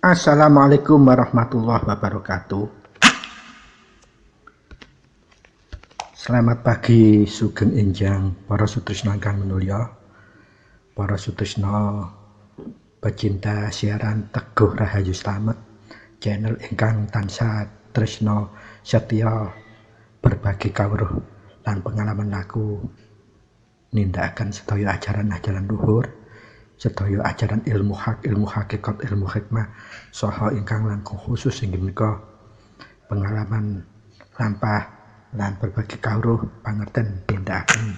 Assalamualaikum warahmatullahi wabarakatuh. Selamat pagi sugeng enjang para sutrisna kang minulya, para sutrisna pecinta siaran Teguh Rahayu Slamet, channel ingkang tansah tresna setya berbagi kawruh lan pengalaman laku nindakaken sedaya ajaran-ajaran luhur, sedaya ajaran ilmu hak, ilmu hakikat, ilmu hikmah, saha ingkang langkung khusus inggih menika pengalaman lampah lan berbagi kawruh pangerten tindakaken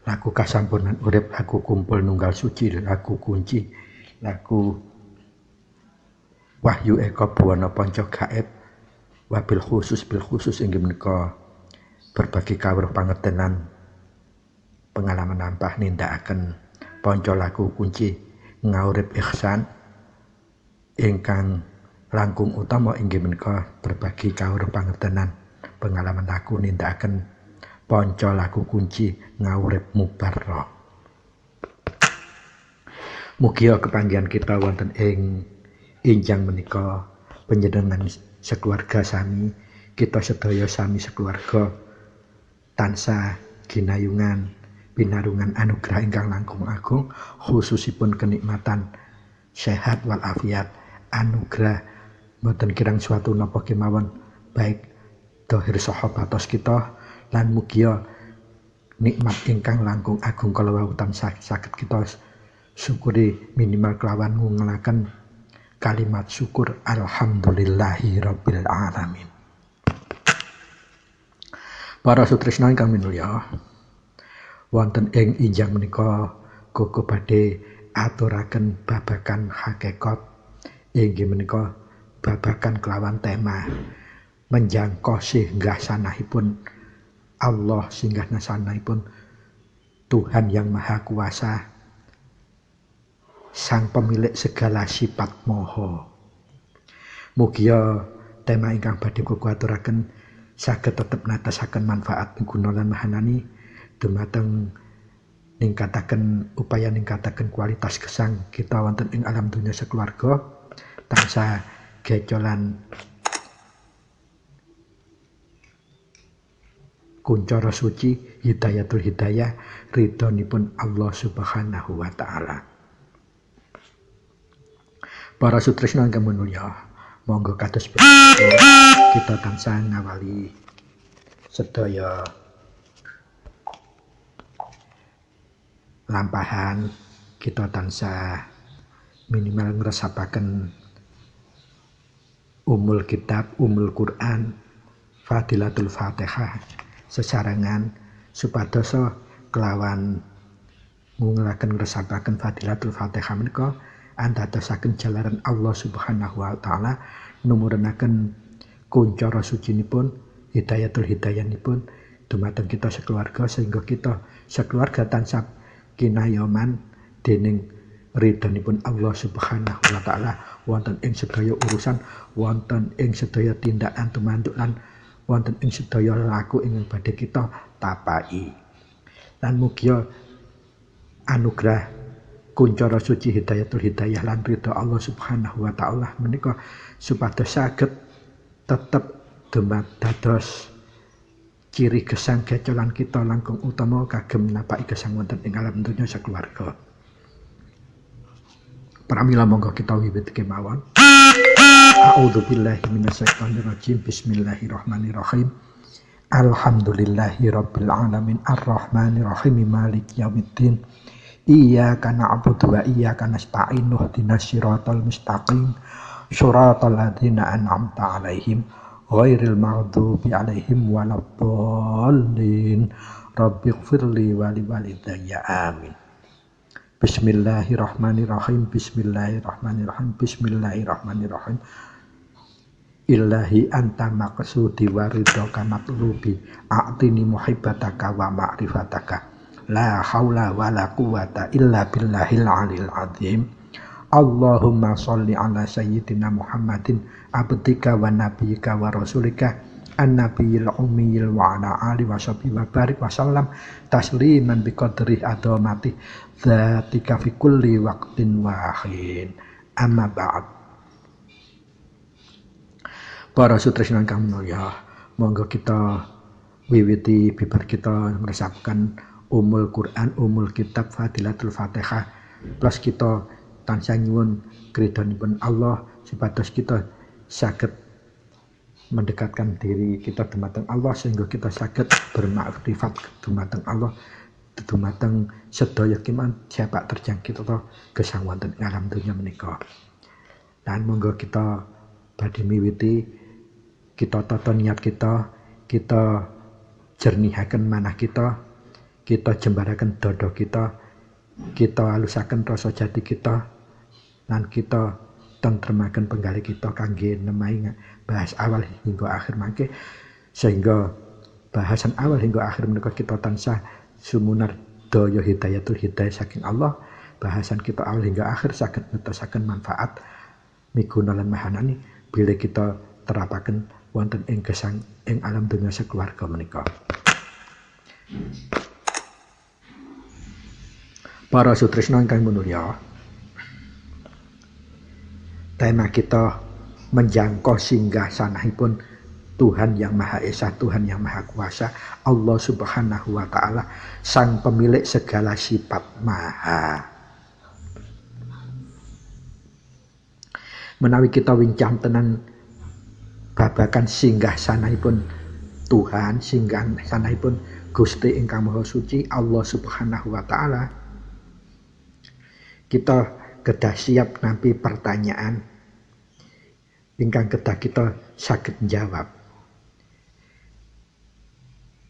laku kasampunan urip, laku kumpul nunggal suci, laku kunci, laku wahyu eka buwana panca gaib, wabil khusus bil khusus inggih menika berbagi kawruh pangerten lan pengalaman lampah nindakaken panca laku kunci ngaurip ihsan ingkang langkung utama inggih menika berbagi kawruh pangertenan pengalaman laku nindakaken panca laku kunci ngaurip mubarrah. Mugia kepanggihan kita wonten ing injang menika panjenengan sekeluarga sami, kita sedaya sami sekeluarga tansah ginayungan pinarungan anugerah ingkang langkung agung, khususipun kenikmatan sehat walafiat, anugerah mboten kirang suatu napa kemawon baik dohir sahabatos kita lan mugia nikmat ingkang langkung agung kala wau tansah saged kita syukuri minimal kelawan ngungelaken kalimat syukur alhamdulillahi rabbil alamin. Para sutrisna ingkang minulya, wonten ing injang menika koko badhe aturaken babagan hakikat inggih menika babagan kelawan tema menjangkau singgah sanahipun Allah, singgah sanahipun Tuhan yang Maha Kuasa, Sang Pemilik segala sifat moho. Mugia tema ingkang badhe koko aturaken saged tetep natasaken manfaat guna lan mahanani dumateng ningkataken upaya ningkataken kualitas gesang kita wonten ing alam dunya sekeluarga tansah gecolan kuncara suci hidayatul hidayah ridhonipun Allah Subhanahu wa taala. Para sutrisna ingkang minulya, monggo kados kita tansah ngawali sedaya lampahan, kita tansah minimal ngresapaken umul kitab, umul Quran, Fadilatul Fatihah sesarengan supados kelawan ngungelaken ngresapaken Fadilatul Fatihah menika andadosaken jalaran Allah Subhanahu wa taala numurunaken kuncara sucinipun hidayatul hidayanipun dumateng kita sekeluarga sehingga kita sekeluarga tansah kinayoman dening ridhonipun Allah Subhanahu wa taala wonten ing sedaya urusan, wonten ing sedaya tindakan tumanduk lan wonten ing sedaya laku ingkang badhe kita tapai. Lan mugia anugerah kuncara suci hidayatul hidayah lan ridho Allah Subhanahu wa taala menika supados saged tetep dados ciri gesang gecolan kita langkung utama kagem napaki gesang wonten ing alam dunya sakeluarga. Pramila monggo kita wiwit kemawon. A'udzubillahi minasyaitonir rajim. Bismillahirrahmanirrahim. Alhamdulillahi rabbil alamin arrahmanir rahim maliki yaumiddin. Iyyaka na'budu wa iyyaka nasta'in ihdinas siratal mustaqim. Shiratal ladzina an'amta 'alaihim ghairil maghdubi 'alaihim waladdallin. Rabbighfirli wa liwalidayya amin. Bismillahirrahmanirrahim. Bismillahirrahmanirrahim. Bismillahirrahmanirrahim. Ilahi anta maqsudi wa ridhaka matlubi a'tini muhibbataka wa ma'rifataka la haula wa la quwata illa billahil alil azim. Allahumma sholli ala sayyidina Muhammadin abdika wa nabiyyika wa rasulika an-nabiyil ummiyil wa ala alihi wa sahbihi wa barik wa sallam tasliman biqadri adamati dzatika fi kulli waqtin wa hin. Amma ba'd. Para sutresnan kang mulya, monggo kita wiwiti bibar kita ngresapkan Umul Quran, Umul Kitab, Fadilatul Fatihah. Plus kita tansah nyuwun kridhonipun Allah supados kita saged mendekatkan diri kita dumateng Allah sehingga kita saged bermakrifat dumateng Allah, dumateng sedaya keman siapa terjangkit atau gesang wonten ing alam donya menika. Dan monggo kita badhe miwiti, kita tata niat kita jernihaken manah kita jembaraken dada kita alusaken rasa jati kita, lan kita tentremaken penggali kita kangge nemahi bahas awal hingga akhir mangke, sehingga bahasan awal hingga akhir menika kita tansah sumunar daya hidayatul hidayah saking Allah. Bahasan kita awal hingga akhir saged netasaken manfaat miguna lan mahanani bila kita terapaken wonten ing gesang ing alam dunya sekeluarga menika. Para sutresna ingkang mulya, tema kita menjangkau singgah sanahipun Tuhan yang Maha Esa, Tuhan yang Maha Kuasa, Allah Subhanahu wa Ta'ala, sang pemilik segala sifat maha. Menawi kita wincang tenan babakan singgah sanahipun Tuhan, singgah sanahipun Gusti ingkang Maha Suci, Allah Subhanahu wa Ta'ala, kita kedah siap nampi pertanyaan ingkang kedah kita saged njawab.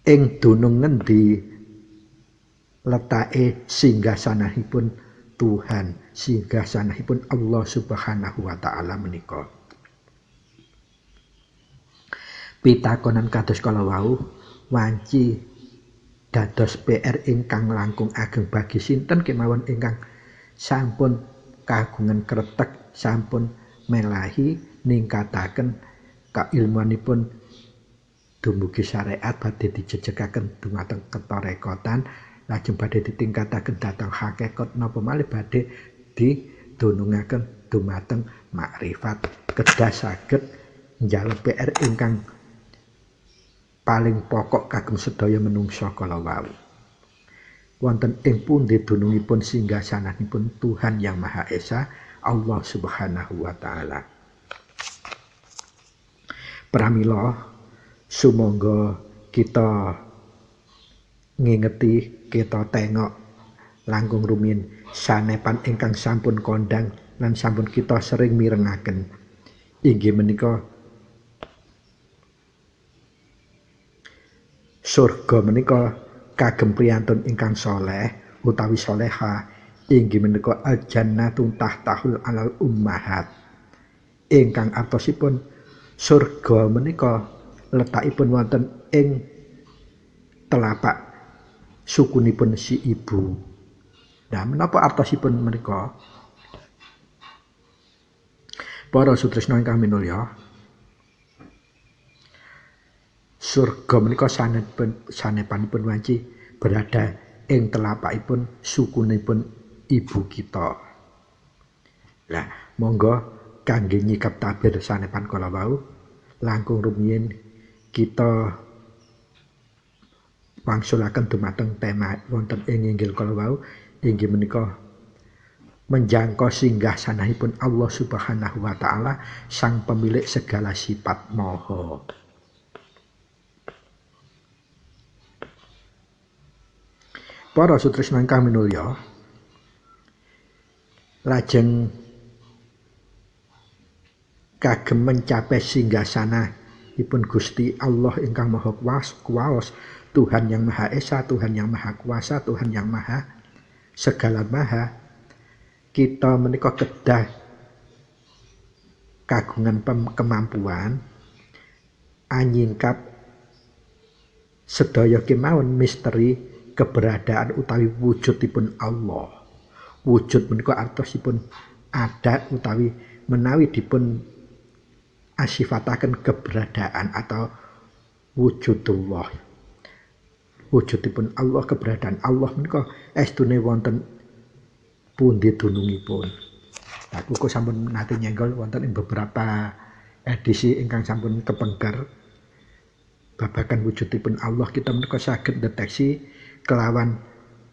Ing dunung ngendi letake singgasanahipun Tuhan, singgasanahipun Allah Subhanahu wa Ta'ala menika? Pitakonan kados kala wau wanci dados PR ingkang langkung ageng bagi sinten kemawon ingkang sampun kagungan kretek, sampun melahi ningkataken kailmuanipun dumugi syariat badhe dijejegaken dumateng ketarekotan, lajeng badhe ditingkataken dhateng hakikat napa malih badhe didunungaken dumateng makrifat, kedah saged njaluk PR ingkang paling pokok kagem sedaya menungsa kala wau. Wonten ing pundi dunungipun singgasananipun Tuhan yang Maha Esa, Allah Subhanahu wa Ta'ala. Pramila sumangga kita ngingeti, kita tengok langkung rumiyin sanepan ingkang sampun kondang lan sampun kita sering mirengaken. Inggih menika surga menika kagem priyantun ingkang saleh utawi salehah, inggih menika al-jannatu tahtahul alal ummahat. Ingkang artosipun surga menika letakipun wonten ing telapak sukunipun si ibu. Nah, menapa artosipun menika? Para sutresna ingkang minulya, surga menika sanepanipun wanci berada ing telapakipun sukunipun ibu kita. Lah, monggo kangge nyikap tabir sanepan kala wau langkung rumiyin kita wangsulaken dumateng tema wonten ing inggil kala wau, inggih menika menjangkau singgah sanahipun Allah Subhanahu wa Ta'ala, sang pemilik segala sifat maha. Para sutresna ingkang minulya, lajeng kagem mencapai singgasanahipun Gusti Allah ingkang Maha Kuwas, Tuhan yang Maha Esa, Tuhan yang Maha Kuasa, Tuhan yang Maha segala maha. Kita menika kedah kagungan kemampuan anyingkap sedaya kemawon misteri keberadaan utawi wujudipun Allah. Wujud menika artosipun ada utawi menawi dipun asifataken keberadaan atau wujudullah. Wujudipun Allah, keberadaan Allah menika estune wonten pundi dunungipun. Nah, kuku sampun nate nyenggol wonten ing beberapa edisi ingkang sampun kepengker babagan wujudipun Allah, kita menika saged deteksi kelawan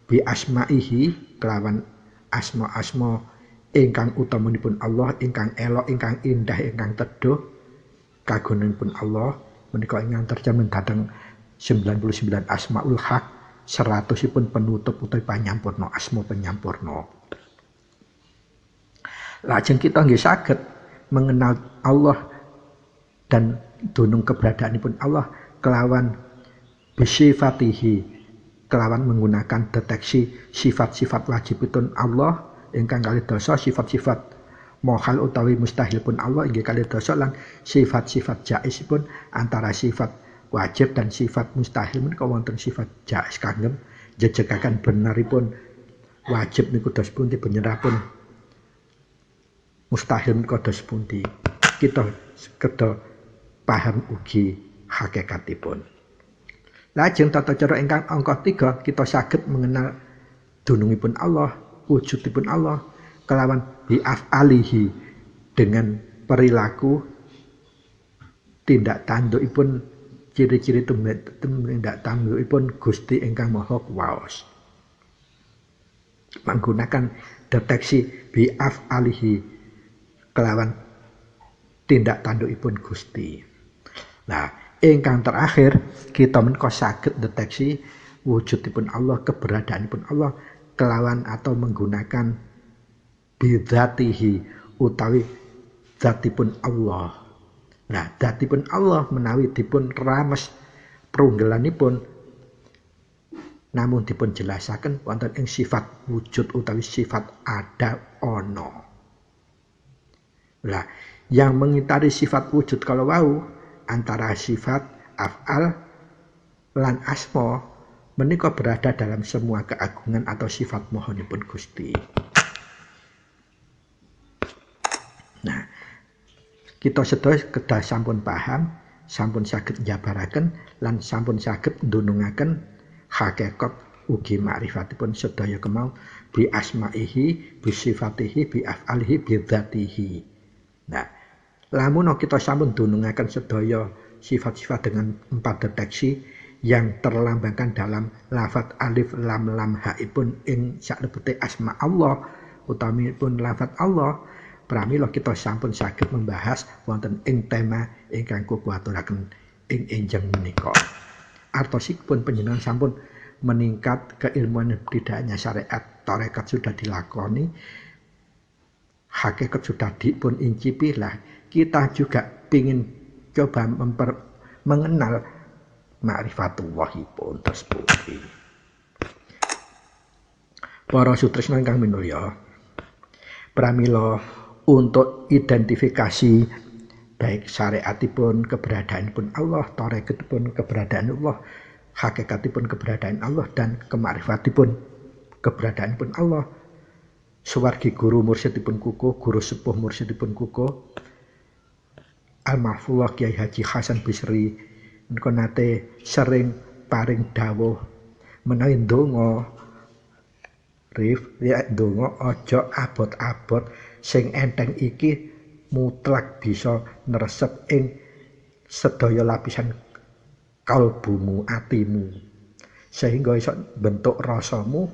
bi asma'ihi, kelawan asma-asma ingkang utamanipun Allah, ingkang elok, ingkang indah, ingkang teduh kagunganipun Allah menika ingkang terjamin dhateng 99 asmaul haq, 100ipun penutup utawi panyampurna asma penyampurna. Lajeng kita nggih saged mengenal Allah dan dunung keberadaanipun Allah kelawan bisifatihi, kelawan menggunakan deteksi sifat-sifat wajibipun Allah ingkang kalih dasa, sifat-sifat mohal utawi mustahil pun Allah inggih kalih dasa, lan sifat-sifat jaizipun antara sifat wajib dan sifat mustahil menika wonten sifat jaiz kagem jejegaken benaripun wajib niku dos pundi, benerapun mustahil menika dos pundi. Kita kedah paham ugi hakikatipun. Lajeng tata cara ingkang angka 3 kita saged mengenal dunungipun Allah, wujudipun Allah kelawan bi'af'alihi, dengan perilaku tindak tandukipun, ciri-ciri tindak tandukipun Gusti ingkang Maha Kuwaos. Menggunakan deteksi bi'af'alihi kelawan tindak tandukipun Gusti. Nah, ingkang terakhir kita menika saged deteksi wujudipun Allah, keberadaanipun Allah kelawan atau menggunakan bidzatihi utawi zatipun Allah. Nah, zatipun Allah menawi dipun rames prunggelanipun namun dipun jelasaken wonten ing sifat wujud utawi sifat ada ana. Lah, yang mengitari sifat wujud kalau wau antara sifat af'al lan asma menika berada dalam semua keagungan atau sifat mohonipun Gusti. Nah, kita sedaya kedah sampun paham, sampun saged njabaraken lan sampun saged ndunungaken hakikat ugi makrifatipun sedaya kemau bi asma'ihi, bi sifatihi, bi af'alihi, bi dzatihi. Nah, lamun kita sampun dunungaken sedaya sifat-sifat dengan 4 deteksi yang terlambangkan dalam lafaz alif lam lam haipun ing salebete asma Allah, utaminipun lafaz Allah, pramila kita sampun saged membahas wonten ing tema ingkang kula aturaken ing enjing menika. Artosipun panjenengan sampun meningkat keilmuan tidak hanya syariat, tarekat sudah dilakoni, hakikat sudah dipun incipi, lah kita juga ingin coba mengenal ma'rifatullahipun tersebut. Para sutresna ingkang minulya, pramila untuk identifikasi baik syariatipun keberadaanipun Allah, tarekatipun keberadaan Allah, hakikatipun keberadaan Allah, dan kema'rifatipun keberadaanipun Allah, suwargi guru mursyidipun kukuh, guru sepuh mursyidipun kukuh Al-Mahfudz Kyai Haji Hasan Bisri menika nate sering paring dawuh menawi ndonga ndonga aja abot-abot, sing enteng iki mutlak bisa nresep ing sedaya lapisan kalbumu, atimu, sehingga iso bentuk rasamu,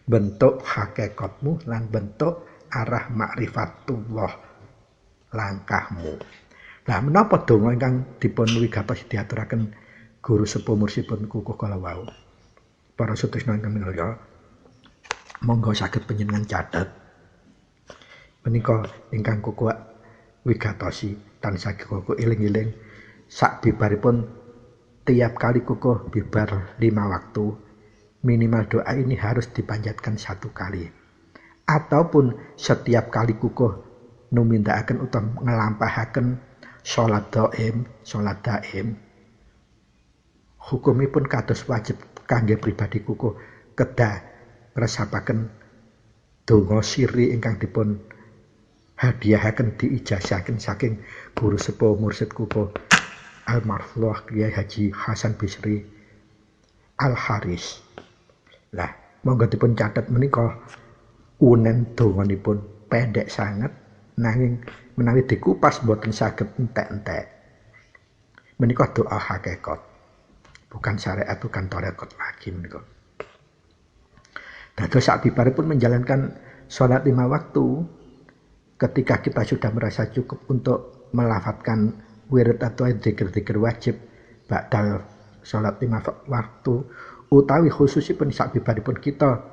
bentuk hakikatmu, lan bentuk arah ma'rifatullah langkahmu. Lah menapa donga ingkang dipun wigatos diaturaken guru sepuh mursyidipun kukuh kala wau. Para sutresna ingkang minulya, monggo saged panjenengan catet menika ingkang kukuh wigatosi tansah kukuh eling-eling sak bibaripun tiap kali kukuh bibar 5 waktu, minimal doa ini harus dipanjatkan 1 kali. Ataupun setiap kali kukuh numindakaken utawa ngelampahaken salat daim, hukumipun kados wajib kangge pribadi kukuh kedah ngresapaken donga sirri ingkang dipun hadiahaken diijazahaken saking guru sepuh mursyid kukuh Al-Mahfudz Kyai Haji Hasan Bisri Al-Haris. Lah, monggo dipun catet menika unen donganipun pendek sangat nanging menawi dikupas boten saged entek-entek. Menika doa hakikat. Bukan syariat, bukan tarekat lagi menika. Dados sabibaripun menjalankan sholat 5 waktu, ketika kita sudah merasa cukup untuk melafadzkan wirid atau dzikir-dzikir wajib ba'dal sholat 5 waktu, utawi khususipun sabibaripun kita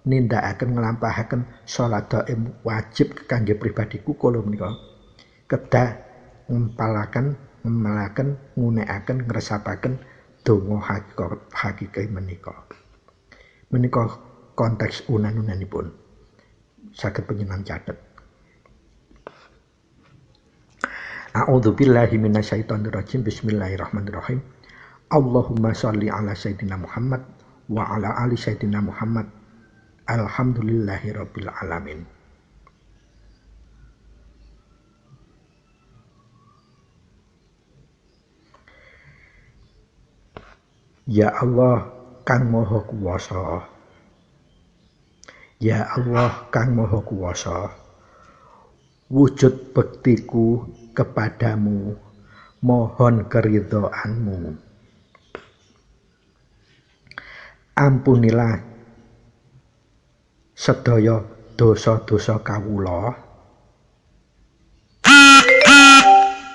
nindakaken nglampahaken sholat dhaim wajib kangge pribadiku kula menika kedah ngempalaken ngunekaken ngresapaken donga hakiki menika. Menika konteks unan-unanipun saged panjenengan catet. A'udzubillahi minasyaitonirrajim. Bismillahirrahmanirrahim. Allahumma sholli ala sayyidina Muhammad wa ala ali sayyidina Muhammad. Alhamdulillahirabbil alamin. Ya Allah kang maha kuwasa. Ya Allah kang maha kuwasa. Wujud bektiku kepadamu, mohon keridhaanmu. Ampunilah sedaya dosa-dosa kawula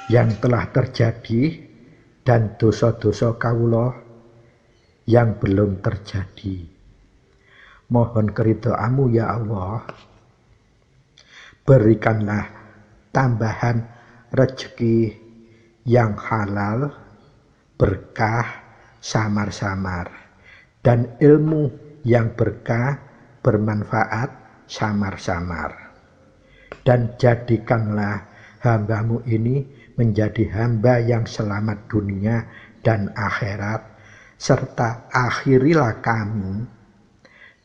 yang telah terjadi dan dosa-dosa kawula yang belum terjadi. Mohon keridhaanmu ya Allah. Berikanlah tambahan rezeki yang halal, berkah, samar-samar, dan ilmu yang berkah, bermanfaat, samar-samar. Dan jadikanlah hamba-Mu ini menjadi hamba yang selamat dunia dan akhirat, serta akhirilah kami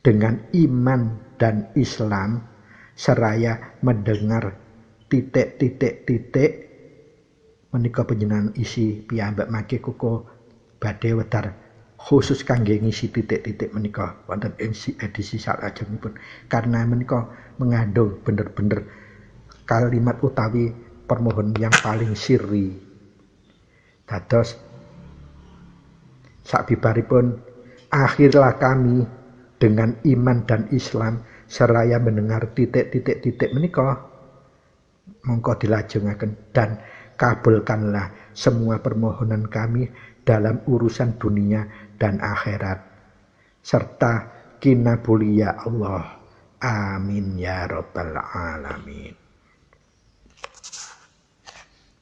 dengan iman dan Islam seraya mendengar titik-titik-titik menika panjenengan isi piyambak mangke kuko badhe wedar khusus kangge ngisi titik-titik menika wonten edisi salajengipun karena menika mengandung bener-bener kalimat utawi permohonan yang paling sirri. Dados sabibaripun akhirlah kami dengan iman dan Islam seraya mendengar titik-titik-titik menika mongko dilajengaken dan kabulkanlah semua permohonan kami dalam urusan dunia dan akhirat serta kinabuli ya Allah. Amin ya rabbal alamin.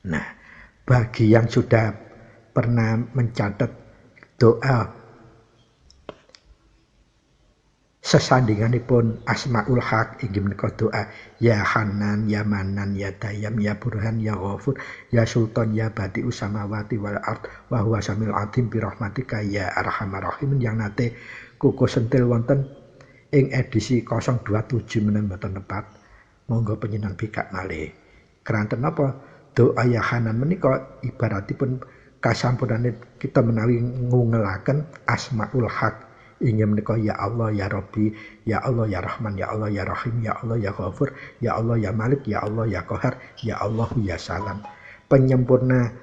Nah, bagi yang sudah pernah mencatat doa sesandinganipun Asmaul Haq inggih menika doa ya Hanan ya Manan ya Dayam ya Burhan ya Ghafur ya Sultan ya Badi'us samawati wal ard wa huwa samil atim bi rahmatika ya arhamar rahimin yang nate kuku sentil wonten ing edisi 027 menawi mboten tepat monggo panjenengan bikak malih. Keranten napa doa ya Hanan menika ibaratipun kasampurnane kita menawi ngungelaken Asmaul Haq inggih menika ya Allah ya Rabbi ya Allah ya Rahman ya Allah ya Rahim ya Allah ya Ghafur ya Allah ya Malik ya Allah ya Qahar ya Allah ya Salam. Penyempurna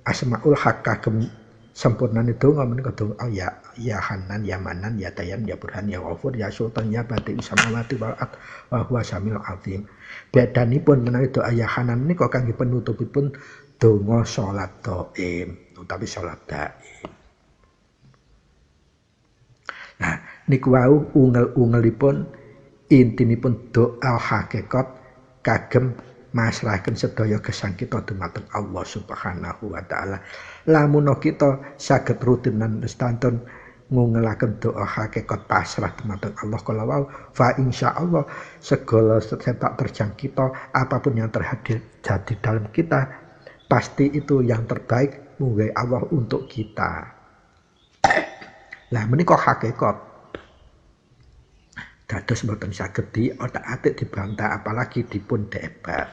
Asmaul Haq kagem sempurnane donga menika donga ya Hanan ya Manan ya Dayam ya Burhan ya Ghafur ya Sultan ya Badi'us samawati wal ard wa huwa samil azim. Bedanipun menawi doa ya Hanan menika kangge penutupipun donga salat dhaim utawi salat dhaim. Nah, niku wau ungel-ungelipun intinipun doa hakikat kagem masrahaken sedaya gesang kita dumateng Allah Subhanahu wa taala. Lamun kita saged rutinan sedanten ngungelaken doa hakikat pasrah dumateng Allah kala wau fa insyaallah segala sepak terjang kita apapun yang terjadi dalam kita pasti itu yang terbaik munggai Allah untuk kita. Lah menika hakikat. Dados mboten saged diotak-atik dibantah apalagi dipun debat.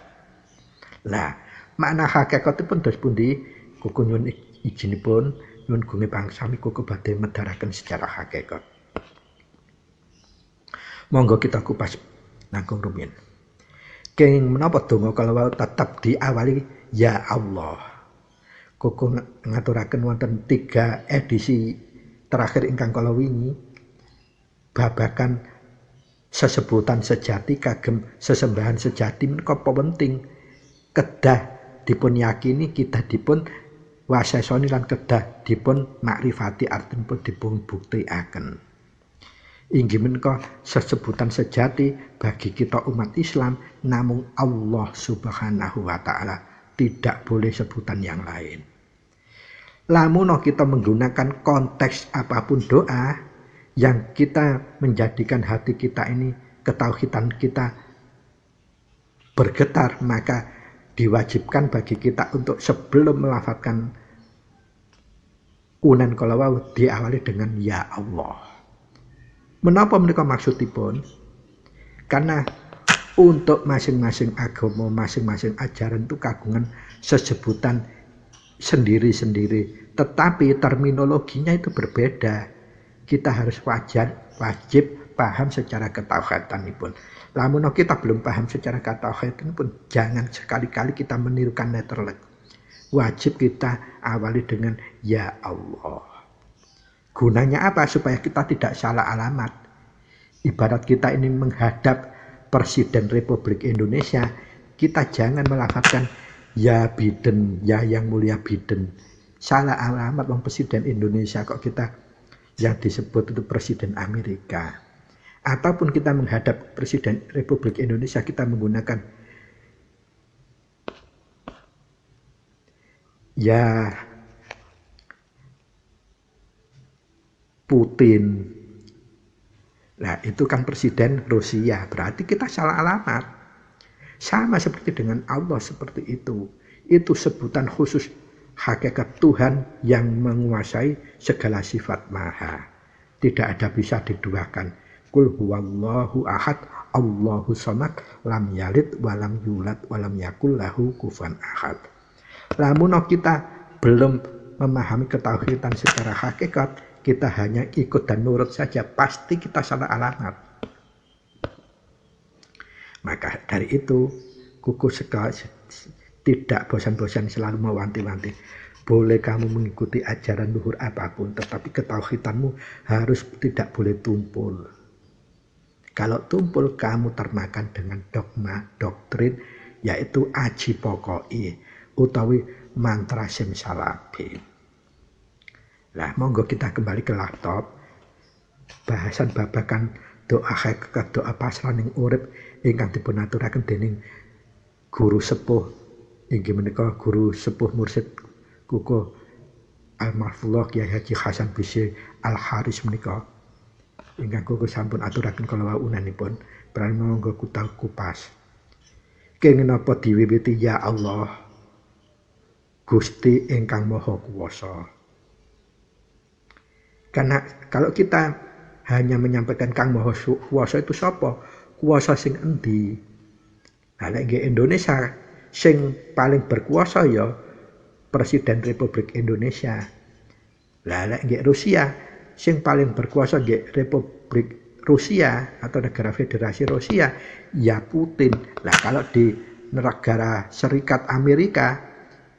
Lah, makna hakikatipun dos pundi? Kuku nyuwun ijinipun nyuwun gunging pangsami kuku badhe medharaken secara hakikat. Monggo kita kupas langkung rumiyin. Kenging menapa donga kalau tetap diawali ya Allah. Koko ngaturaken wonten 3 edisi terakhir ingkang kala wingi babakan sesebutan sejati kagem sesembahan sejati menika penting kedah dipun yakini kita dipun wasesoni lan kedah dipun makrifati artinipun dipun buktikaken. Inggih menika sesebutan sejati bagi kita umat Islam namung Allah Subhanahu wa taala, tidak boleh sebutan yang lain. Lamun kita menggunakan konteks apapun doa yang kita menjadikan hati kita ini, ketauhidan kita bergetar, maka diwajibkan bagi kita untuk sebelum melafadzkan unen kalawau diawali dengan ya Allah. Menapa menika maksudipun? Karena untuk masing-masing agama, masing-masing ajaran itu kagungan sesebutan sendiri-sendiri, tetapi terminologinya itu berbeda. Kita harus wajib paham secara ketauhidanipun. Lamun kita belum paham secara ketauhidanipun, jangan sekali-kali kita menirukan Netherlands. Wajib kita awali dengan ya Allah. Gunanya apa? Supaya kita tidak salah alamat. Ibarat kita ini menghadap Presiden Republik Indonesia, kita jangan melafadzkan ya Biden, ya yang mulia Biden. Salah alamat wong Presiden Indonesia kok kita yang disebut itu Presiden Amerika. Ataupun kita menghadap Presiden Republik Indonesia, kita menggunakan ya Putin. Nah, itu kan Presiden Rusia, berarti kita salah alamat. Sama seperti dengan Allah seperti itu. Itu sebutan khusus hakikat Tuhan yang menguasai segala sifat maha. Tidak ada bisa diduakan. Qul huwallahu ahad, Allahu samad, lam yalid walam yulad walam yakul lahu kufuwan ahad. Lamun kita belum memahami ketauhidan secara hakikat, kita hanya ikut dan nurut saja, pasti kita salah alamat. Maka dari itu, kuku sekali tidak bosan-bosan selalu mewanti-wanti. Boleh kamu mengikuti ajaran luhur apapun, tetapi ketauhidanmu harus tidak boleh tumpul. Kalau tumpul, kamu termakan dengan dogma, doktrin, yaitu aji pokoi, utawi mantra simsalabim. Nah, monggo kita kembali ke laptop. Bahasan babakan doa hakikat, doa pasraning urip ingkang dipunaturaken dening guru sepuh inggih menika guru sepuh mursyid kuku Al-Mahfudh Kyai Haji Hasan Bisri Al-Haris menika ingkang kuku sampun aturaken kala unanipun prana monggo kutal kupas. Kenging napa diwiwiti ya Allah Gusti ingkang Maha Kuwasa. Karena kalau kita hanya menyampaikan Kang Maha Kuwasa itu sapa? Kuwasa sing endi? Nah, nek Indonesia sing paling berkuasa ya Presiden Republik Indonesia. Lah nek Rusia sing paling berkuasa Republik Rusia atau negara Federasi Rusia ya Putin. Lah kalau di negara Serikat Amerika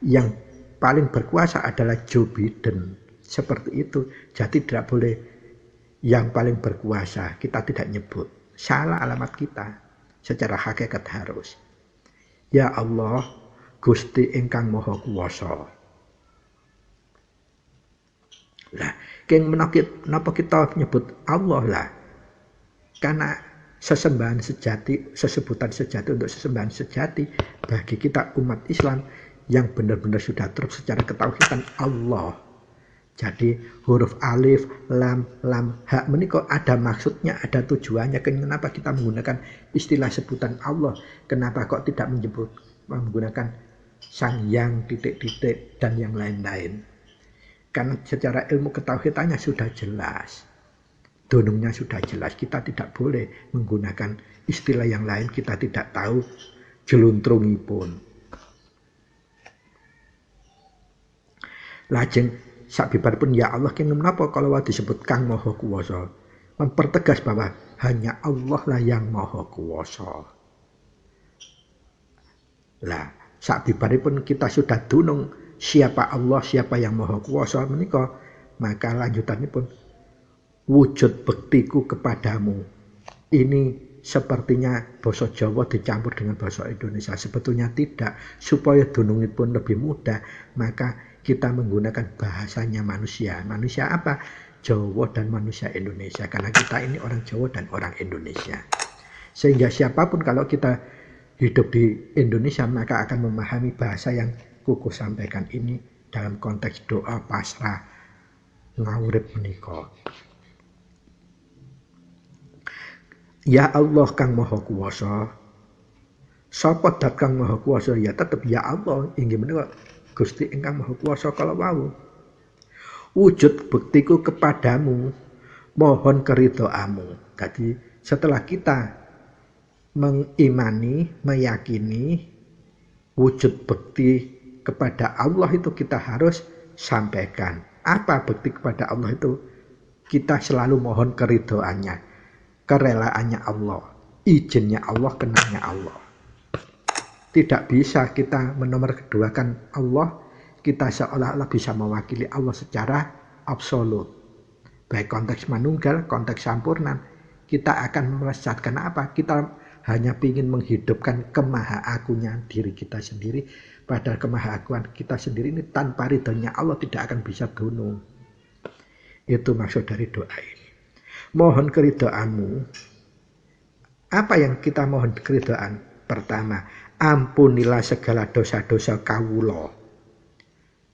yang paling berkuasa adalah Joe Biden. Seperti itu. Jadi tidak boleh yang paling berkuasa kita tidak nyebut. Salah alamat kita. Secara hakikat harus. Ya Allah, Gusti ingkang Maha Kuwasa. Lah, keng menapa kita nyebut Allah lah? Karena sesembahan sejati, sesebutan sejati untuk sesembahan sejati bagi kita umat Islam yang benar-benar sudah terus secara ketauhidan Allah. Jadi huruf alif, lam, ha menika ada maksudnya, ada tujuannya. Kenapa kita menggunakan istilah sebutan Allah? Kenapa kok tidak menggunakan Sang Yang titik-titik dan yang lain-lain? Karena secara ilmu ketauhidannya sudah jelas. Dunungnya sudah jelas. Kita tidak boleh menggunakan istilah yang lain. Kita tidak tahu jeluntrungipun. Lajeng sabibaripun ya Allah kenging menapa kalau disebut Kang Maha Kuwasa, mempertegas bahwa hanya Allah lah yang Maha Kuwasa. Lah, sabibaripun kita sudah dunung siapa Allah, siapa yang Maha Kuwasa menika, maka lanjutanipun wujud bektiku kepadamu. Ini sepertinya basa Jawa dicampur dengan bahasa Indonesia. Sebetulnya tidak. Supaya dunungipun lebih mudah, maka kita menggunakan bahasanya manusia. Manusia apa? Jawa dan manusia Indonesia. Karena kita ini orang Jawa dan orang Indonesia. Sehingga siapapun kalau kita hidup di Indonesia maka akan memahami bahasa yang kuku sampaikan ini dalam konteks doa pasrah ngawurip menika. Ya Allah kang Maha Kuwasa. Sapa dat kang Maha Kuwasa? Ya tetep ya Allah, inggih menika Gusti ingkang Maha Kuwasa kala wau. Wujud bektiku kepadamu, mohon keridhoamu. Jadi setelah kita mengimani, meyakini wujud bekti kepada Allah itu kita harus sampaikan. Apa bekti kepada Allah itu? Kita selalu mohon keridhoannya, kerelaannya Allah, izinnya Allah, kenannya Allah. Tidak bisa kita menomorkeduakan Allah, kita seolah-olah bisa mewakili Allah secara absolut. Baik konteks manunggal, konteks sampurnan, kita akan melesatkan apa? Kita hanya ingin menghidupkan kemahaakunya diri kita sendiri. Padahal kemahaakuan kita sendiri ini tanpa ridhonya Allah tidak akan bisa dunung. Itu maksud dari doa ini. Mohon keridhoanmu. Apa yang kita mohon keridhaan? Pertama, ampunilah segala dosa-dosa kawula.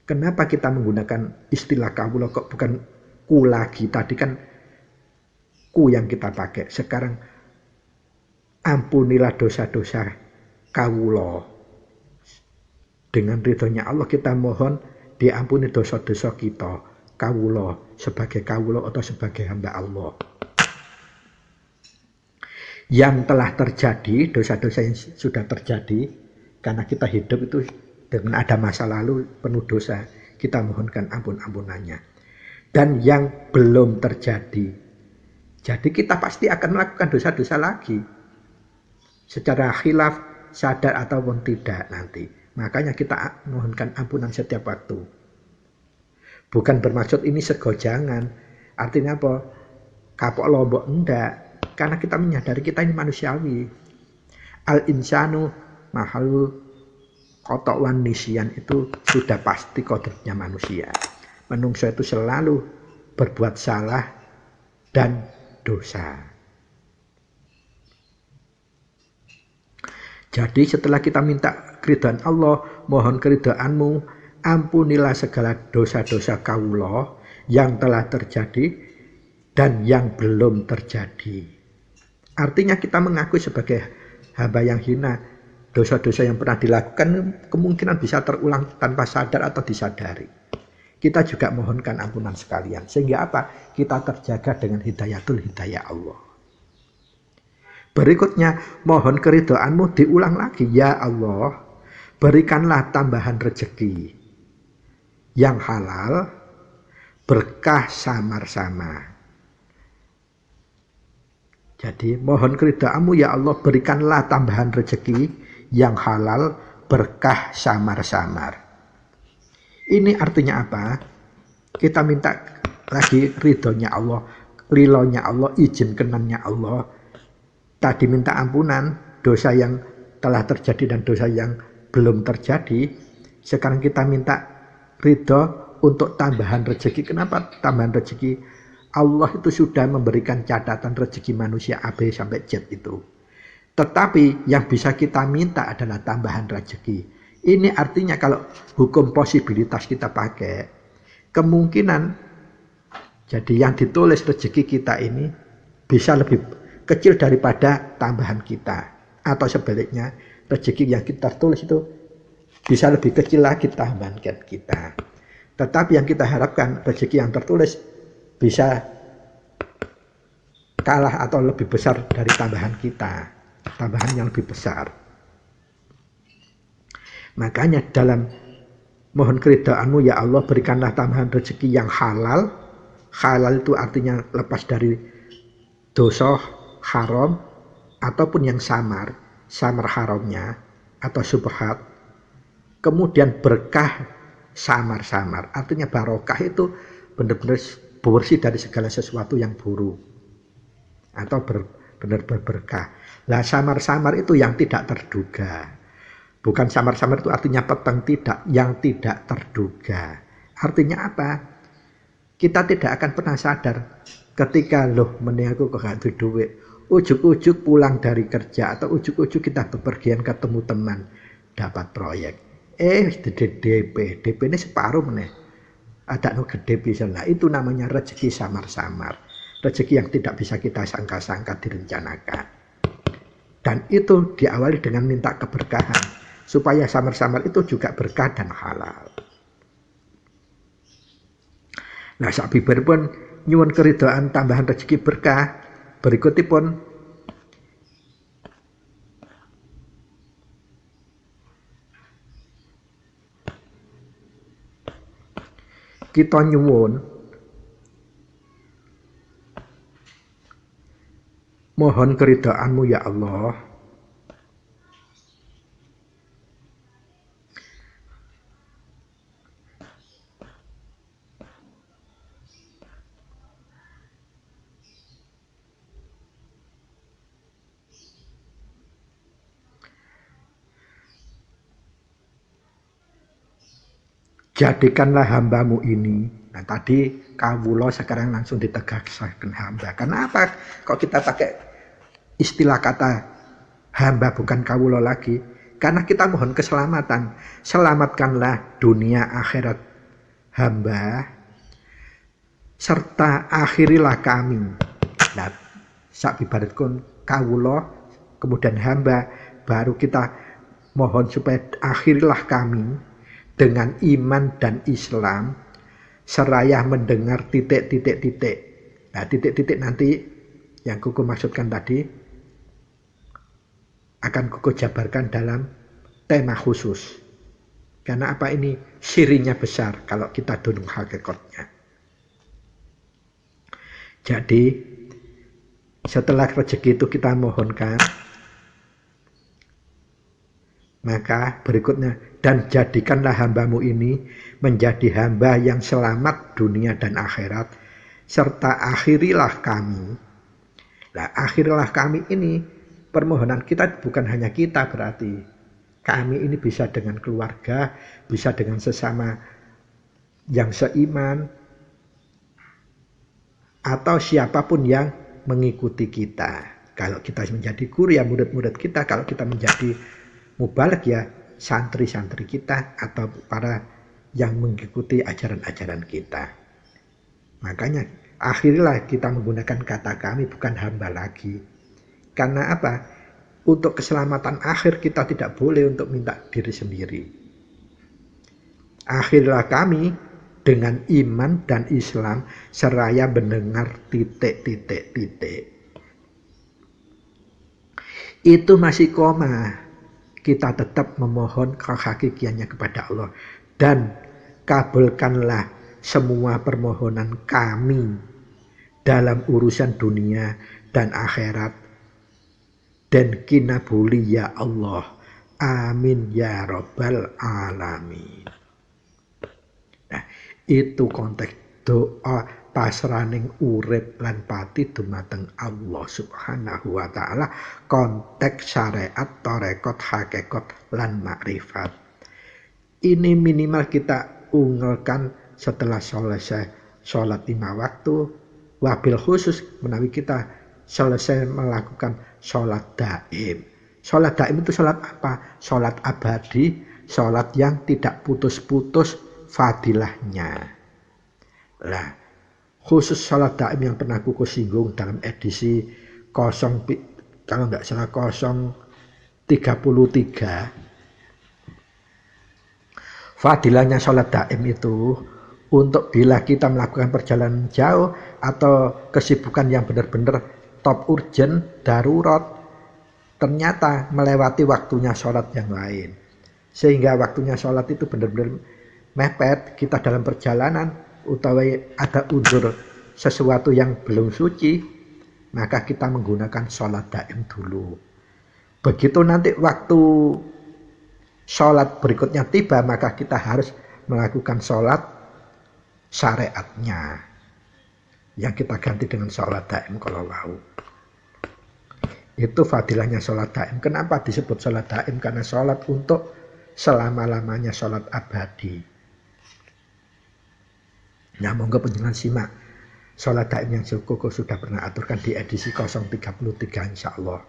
Kenapa kita menggunakan istilah kawula kok bukan ku lagi? Tadi kan ku yang kita pakai. Sekarang ampunilah dosa-dosa kawula. Dengan ridhonya Allah kita mohon diampuni dosa-dosa kita, kawula, sebagai kawula atau sebagai hamba Allah. Yang telah terjadi, dosa-dosa yang sudah terjadi, karena kita hidup itu dengan ada masa lalu penuh dosa, kita mohonkan ampun-ampunannya. Dan yang belum terjadi, jadi kita pasti akan melakukan dosa-dosa lagi. Secara khilaf, sadar ataupun tidak nanti. Makanya kita mohonkan ampunan setiap waktu. Bukan bermaksud ini segojangan. Artinya apa? Kapok lombok enggak. Karena kita menyadari kita ini manusiawi. Al-insanu mahal kotok wan nisyan itu sudah pasti kodratnya manusia. Manungsa itu selalu berbuat salah dan dosa. Jadi setelah kita minta keridhaan Allah, mohon keridhaanmu, ampunilah segala dosa-dosa kawula yang telah terjadi dan yang belum terjadi. Artinya kita mengaku sebagai hamba yang hina, dosa-dosa yang pernah dilakukan kemungkinan bisa terulang tanpa sadar atau disadari. Kita juga mohonkan ampunan sekalian. Sehingga apa? Kita terjaga dengan hidayatul hidayah Allah. Berikutnya, mohon keridhaanmu diulang lagi. Ya Allah, berikanlah tambahan rezeki yang halal, berkah samar-samar. Jadi, mohon keridhaanmu ya Allah, berikanlah tambahan rezeki yang halal, berkah samar-samar. Ini artinya apa? Kita minta lagi ridhonya Allah, lilonya Allah, izin kenannya Allah. Tadi minta ampunan dosa yang telah terjadi dan dosa yang belum terjadi. Sekarang kita minta ridho untuk tambahan rezeki. Kenapa tambahan rezeki? Allah itu sudah memberikan catatan rezeki manusia A, B sampai Z itu. Tetapi yang bisa kita minta adalah tambahan rezeki. Ini artinya kalau hukum posibilitas kita pakai, kemungkinan jadi yang ditulis rezeki kita ini bisa lebih kecil daripada tambahan kita. Atau sebaliknya, rezeki yang kita tulis itu bisa lebih kecil lagi tambahan kita. Tetapi yang kita harapkan rezeki yang tertulis bisa kalah atau lebih besar dari tambahan kita. Tambahan yang lebih besar. Makanya dalam mohon keridhaanmu ya Allah, berikanlah tambahan rezeki yang halal. Halal itu artinya lepas dari dosa haram ataupun yang samar haramnya. atau subhat, kemudian berkah samar-samar. Artinya barokah itu benar-benar bersih dari segala sesuatu yang buruk atau benar-benar berkah. Lah samar-samar itu yang tidak terduga. Bukan samar-samar itu artinya peteng, tidak, yang tidak terduga. Artinya apa? Kita tidak akan pernah sadar ketika loh mending aku kok gak duit. Ujuk-ujuk pulang dari kerja atau ujuk-ujuk kita bepergian ketemu teman dapat proyek. DP ini separuh meneh. Ada no gede bisa. Nah, itu namanya rezeki samar-samar. Rezeki yang tidak bisa kita sangka-sangka direncanakan. Dan itu diawali dengan minta keberkahan. Supaya samar-samar itu juga berkah dan halal. Nah, sabibar pun nyuwun keridhaan tambahan rezeki berkah. Berikutipun kita nyuwun mohon keridhaanmu ya Allah, jadikanlah hambamu ini. Nah tadi kawula sekarang langsung ditegaskan hamba. Karena apa? Kok kita pakai istilah kata hamba bukan kawula lagi? Karena kita mohon keselamatan. Selamatkanlah dunia akhirat hamba, serta akhirilah kami. Nah, sabibaratkan kawula kemudian hamba, baru kita mohon supaya akhirilah kami dengan iman dan Islam seraya mendengar titik-titik-titik. Nah, titik-titik nanti yang kuku maksudkan tadi akan kuku jabarkan dalam tema khusus. Karena apa ini sirinya besar kalau kita dunung hakikatnya. Jadi setelah rezeki itu kita mohonkan, maka berikutnya, dan jadikanlah hambamu ini menjadi hamba yang selamat dunia dan akhirat, serta akhirilah kami. Nah, akhirilah kami ini, permohonan kita bukan hanya kita berarti. Kami ini bisa dengan keluarga, bisa dengan sesama yang seiman, atau siapapun yang mengikuti kita. Kalau kita menjadi guru ya murid-murid kita, kalau kita menjadi mubaligh ya santri-santri kita atau para yang mengikuti ajaran-ajaran kita. Makanya akhirnya kita menggunakan kata kami bukan hamba lagi. Karena apa? Untuk keselamatan akhir kita tidak boleh untuk minta diri sendiri. Akhirlah kami dengan iman dan Islam seraya mendengar titik-titik-titik. Itu masih koma. Kita tetap memohon kehakikiannya kepada Allah. Dan kabulkanlah semua permohonan kami dalam urusan dunia dan akhirat. Dan kinabuli ya Allah. Amin ya Rabbal Alamin. Nah, itu konteks doa pasraning urip lan pati dumateng Allah Subhanahu wa taala, konteks syariat, tarekat, hakikat lan makrifat. Ini minimal kita unggulkan setelah selesai sholat 5 waktu, wabil khusus menawi kita selesai melakukan sholat daim. Sholat daim itu sholat apa? Sholat abadi, sholat yang tidak putus-putus fadilahnya. Nah, khusus sholat daim yang pernah kuku singgung dalam edisi kalau nggak salah 033, fadilahnya sholat daim itu untuk bila kita melakukan perjalanan jauh atau kesibukan yang benar-benar top urgent, darurat, ternyata melewati waktunya sholat yang lain. Sehingga waktunya sholat itu benar-benar mepet, kita dalam perjalanan, utawi ada udzur sesuatu yang belum suci, maka kita menggunakan sholat daim dulu. Begitu nanti waktu sholat berikutnya tiba, maka kita harus melakukan sholat syariatnya yang kita ganti dengan sholat daim kalau mau. Itu fadilahnya sholat daim. Kenapa disebut sholat daim? Karena sholat untuk selama-lamanya, sholat abadi. Nah, monggo penjelasan simak sholat daim yang Koko sudah pernah aturkan di edisi 033 insya Allah.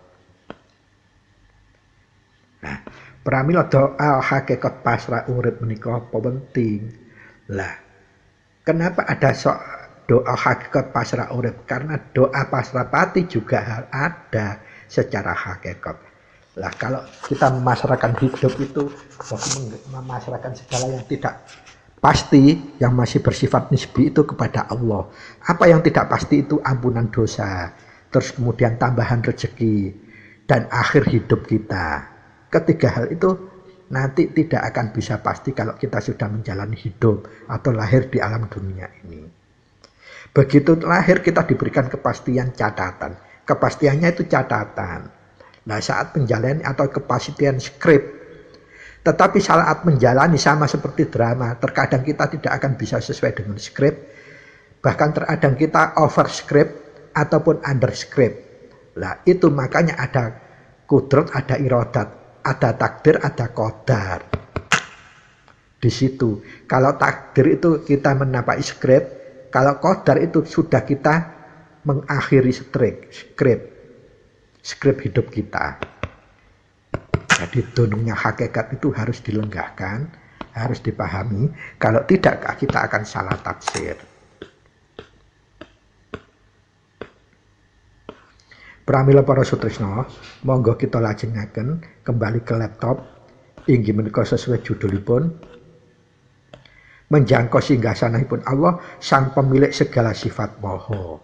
Nah, pramila doa hakikat pasrah urip menika apa penting. Lah, kenapa ada doa hakikat pasrah urip? Karena doa pasrah pati juga ada secara hakikat. Lah, kalau kita memasrahkan hidup itu, memasrahkan segala yang tidak pasti, yang masih bersifat nisbi itu kepada Allah. Apa yang tidak pasti itu ampunan dosa, terus kemudian tambahan rezeki, dan akhir hidup kita. Ketiga hal itu nanti tidak akan bisa pasti kalau kita sudah menjalani hidup atau lahir di alam dunia ini. Begitu lahir kita diberikan kepastian catatan. Kepastiannya itu catatan. Nah, saat menjalani atau kepastian skrip. Tetapi saat menjalani sama seperti drama. Terkadang kita tidak akan bisa sesuai dengan skrip. Bahkan terkadang kita over script ataupun under script. Nah, itu makanya ada kudrat, ada iradat, ada takdir, ada qadar. Di situ. Kalau takdir itu kita menapaki skrip. Kalau qadar itu sudah kita mengakhiri skrip hidup kita. Jadi dunungnya hakikat itu harus dilenggahkan, harus dipahami. Kalau tidak kita akan salah tafsir. Pramila para sutresna, monggo kita lajengaken kembali ke laptop. Inggih menika sesuai judulipun, menjangkau singgasanahipun Allah sang pemilik segala sifat moho.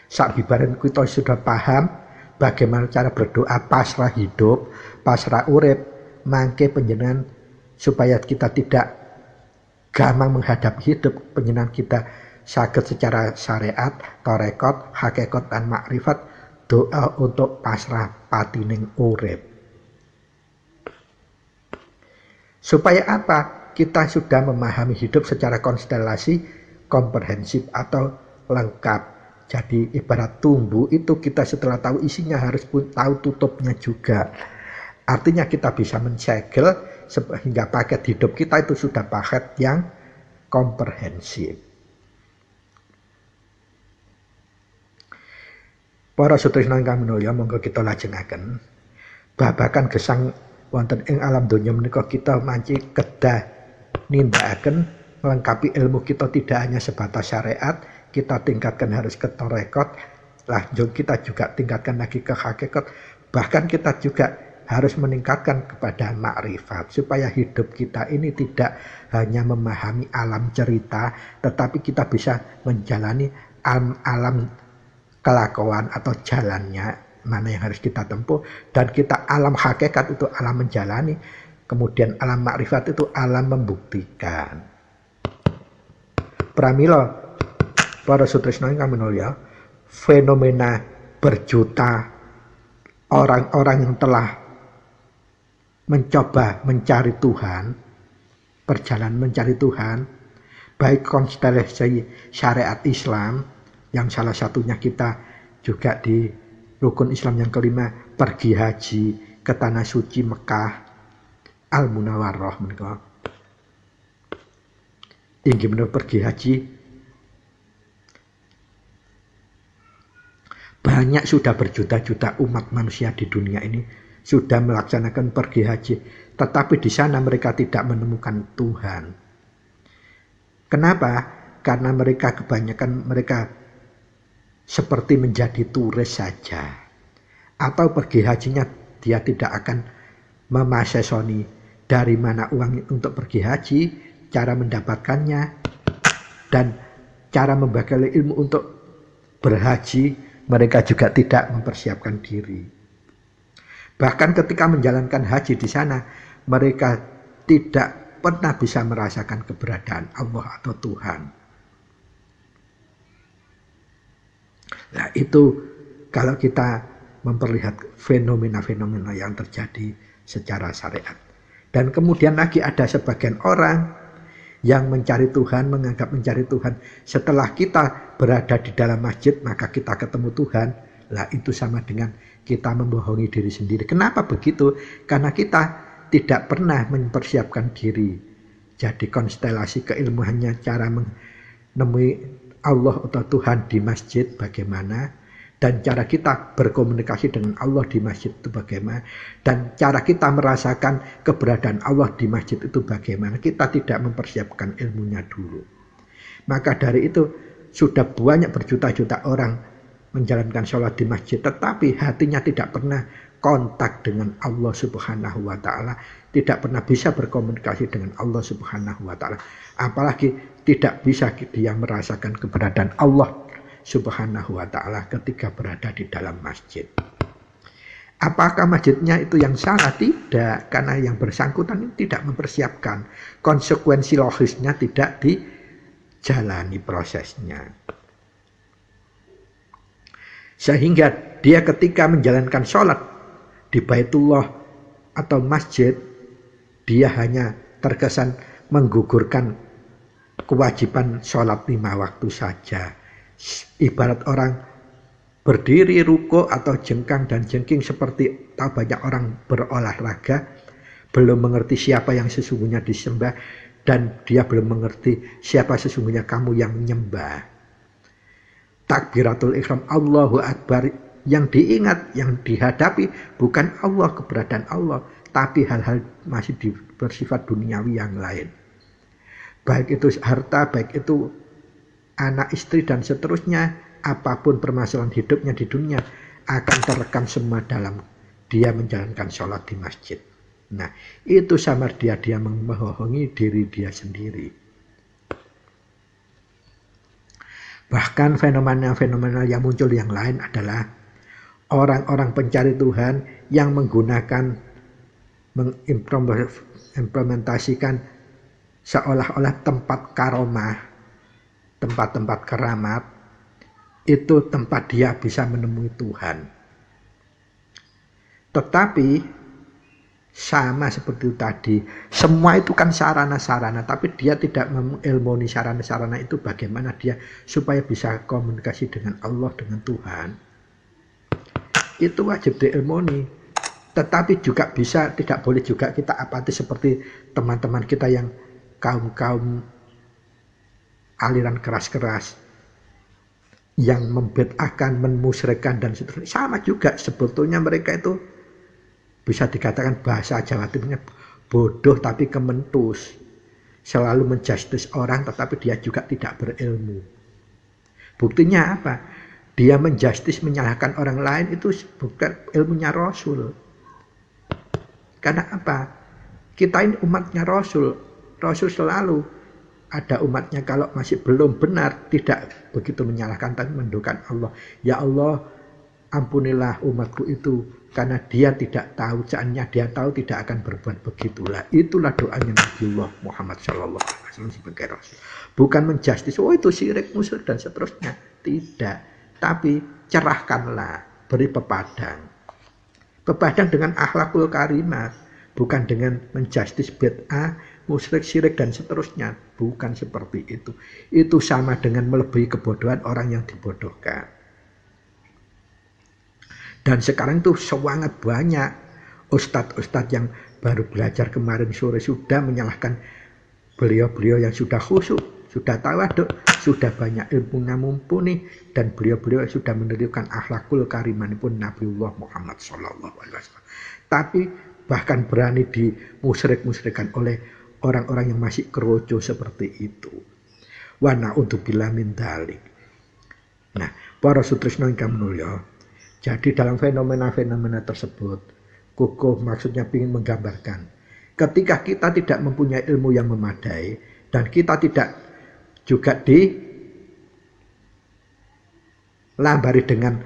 Sabibaran kita sudah paham bagaimana cara berdoa pasrah hidup, pasrah urip, mangke panjenengan supaya kita tidak gampang menghadapi hidup, panjenengan kita saged secara syariat, tarekat, hakikat dan makrifat doa untuk pasrah patining urip. Supaya apa? Kita sudah memahami hidup secara konstelasi komprehensif atau lengkap. Jadi ibarat tumbuh itu kita setelah tahu isinya harus pun tahu tutupnya juga. Artinya kita bisa mensegel sehingga paket hidup kita itu sudah paket yang komprehensif. Para sutresna ingkang minulya, monggo kita lajengaken babagan gesang wonten ing alam donya menika kita manci kedah nindakaken melengkapi ilmu kita tidak hanya sebatas syariat, kita tingkatkan harus ke tarekat, lanjut kita juga tingkatkan lagi ke hakikat, bahkan kita juga harus meningkatkan kepada makrifat supaya hidup kita ini tidak hanya memahami alam cerita, tetapi kita bisa menjalani alam kelakuan atau jalannya mana yang harus kita tempuh, dan kita alam hakikat itu alam menjalani, kemudian alam makrifat itu alam membuktikan. Pramila para sutresna ingkang minulya, fenomena berjuta orang-orang yang telah mencoba mencari Tuhan, perjalanan mencari Tuhan, baik konstelasi syariat Islam yang salah satunya kita juga di rukun Islam yang kelima pergi haji ke tanah suci Mekah Al-Munawwarah menika. Inggih menika pergi haji. Banyak sudah berjuta-juta umat manusia di dunia ini sudah melaksanakan pergi haji, tetapi di sana mereka tidak menemukan Tuhan. Kenapa? Karena mereka kebanyakan seperti menjadi turis saja. Atau pergi hajinya dia tidak akan memasesoni dari mana uang untuk pergi haji, cara mendapatkannya, dan cara membekali ilmu untuk berhaji, mereka juga tidak mempersiapkan diri. Bahkan ketika menjalankan haji di sana, mereka tidak pernah bisa merasakan keberadaan Allah atau Tuhan. Nah, itu kalau kita memperlihat fenomena-fenomena yang terjadi secara syariat. Dan kemudian lagi ada sebagian orang yang mencari Tuhan, menganggap mencari Tuhan. Setelah kita berada di dalam masjid, maka kita ketemu Tuhan. Lah itu sama dengan kita membohongi diri sendiri. Kenapa begitu? Karena kita tidak pernah mempersiapkan diri. Jadi konstelasi keilmuannya, cara menemui Allah atau Tuhan di masjid bagaimana, dan cara kita berkomunikasi dengan Allah di masjid itu bagaimana, dan cara kita merasakan keberadaan Allah di masjid itu bagaimana. Kita tidak mempersiapkan ilmunya dulu. Maka dari itu sudah banyak berjuta-juta orang menjalankan sholat di masjid, tetapi hatinya tidak pernah kontak dengan Allah Subhanahu wa Ta'ala, tidak pernah bisa berkomunikasi dengan Allah Subhanahu wa Ta'ala, apalagi tidak bisa dia merasakan keberadaan Allah Subhanahu wa Ta'ala ketika berada di dalam masjid. Apakah masjidnya itu yang salah? Tidak, karena yang bersangkutan ini tidak mempersiapkan. Konsekuensi logisnya tidak dijalani prosesnya. Sehingga dia ketika menjalankan sholat di Baitullah atau masjid, dia hanya terkesan menggugurkan kewajiban sholat 5 waktu saja. Ibarat orang berdiri ruko atau jengkang dan jengking, seperti tahu banyak orang berolahraga belum mengerti siapa yang sesungguhnya disembah, dan dia belum mengerti siapa sesungguhnya kamu yang menyembah. Takbiratul ihram, Allahu Akbar, yang diingat, yang dihadapi bukan Allah, keberadaan Allah, tapi hal-hal masih bersifat duniawi yang lain. Baik itu harta, baik itu anak, istri, dan seterusnya, apapun permasalahan hidupnya di dunia akan terekam semua dalam dia menjalankan sholat di masjid. Nah, itu sama dia membohongi diri dia sendiri. Bahkan fenomena-fenomena yang muncul yang lain adalah orang-orang pencari Tuhan yang menggunakan, mengimplementasikan seolah-olah tempat karomah, tempat-tempat keramat, itu tempat dia bisa menemui Tuhan. Tetapi sama seperti itu tadi, semua itu kan sarana-sarana, tapi dia tidak mengilmuni sarana-sarana itu bagaimana dia supaya bisa komunikasi dengan Allah, dengan Tuhan. Itu wajib diilmuni. Tetapi juga bisa, tidak boleh juga kita apatis seperti teman-teman kita yang kaum-kaum aliran keras-keras yang membid'ahkan, memusyrikan dan seterusnya. Sama juga sebetulnya mereka itu bisa dikatakan bahasa Jawa Timurnya bodoh tapi kementus, selalu menjustis orang tetapi dia juga tidak berilmu. Buktinya apa? Dia menjustis, menyalahkan orang lain, itu bukan ilmunya Rasul. Karena apa? Kita ini umatnya Rasul. Rasul selalu ada umatnya kalau masih belum benar, tidak begitu menyalahkan, tapi mendoakan Allah. Ya Allah, ampunilah umatku itu, karena dia tidak tahu, seandainya dia tahu tidak akan berbuat begitulah. Itulah doanya Nabiullah Muhammad SAW sebagai Rasul. Bukan menjustis, oh itu syirik, musyrik dan seterusnya. Tidak, tapi cerahkanlah, beri pepadang. Pepadang dengan akhlakul karimah, bukan dengan menjustis bid'ah, musyrik, syirik dan seterusnya. Bukan seperti itu. Itu sama dengan melebihi kebodohan orang yang dibodohkan. Dan sekarang itu sangat banyak ustadz-ustadz yang baru belajar kemarin sore sudah menyalahkan beliau-beliau yang sudah khusyuk, sudah tawaduk, sudah banyak ilmunya mumpuni, dan beliau-beliau sudah menunjukkan akhlakul karimah pun Nabiullah Muhammad SAW. Tapi bahkan berani dimusyrik-musyrikan oleh orang-orang yang masih keroco seperti itu. Wa na'udzubillah min dzalik. Nah, para sutresna ingkang mulya, jadi dalam fenomena-fenomena tersebut, Kukuh maksudnya ingin menggambarkan, ketika kita tidak mempunyai ilmu yang memadai, dan kita tidak juga dilambari dengan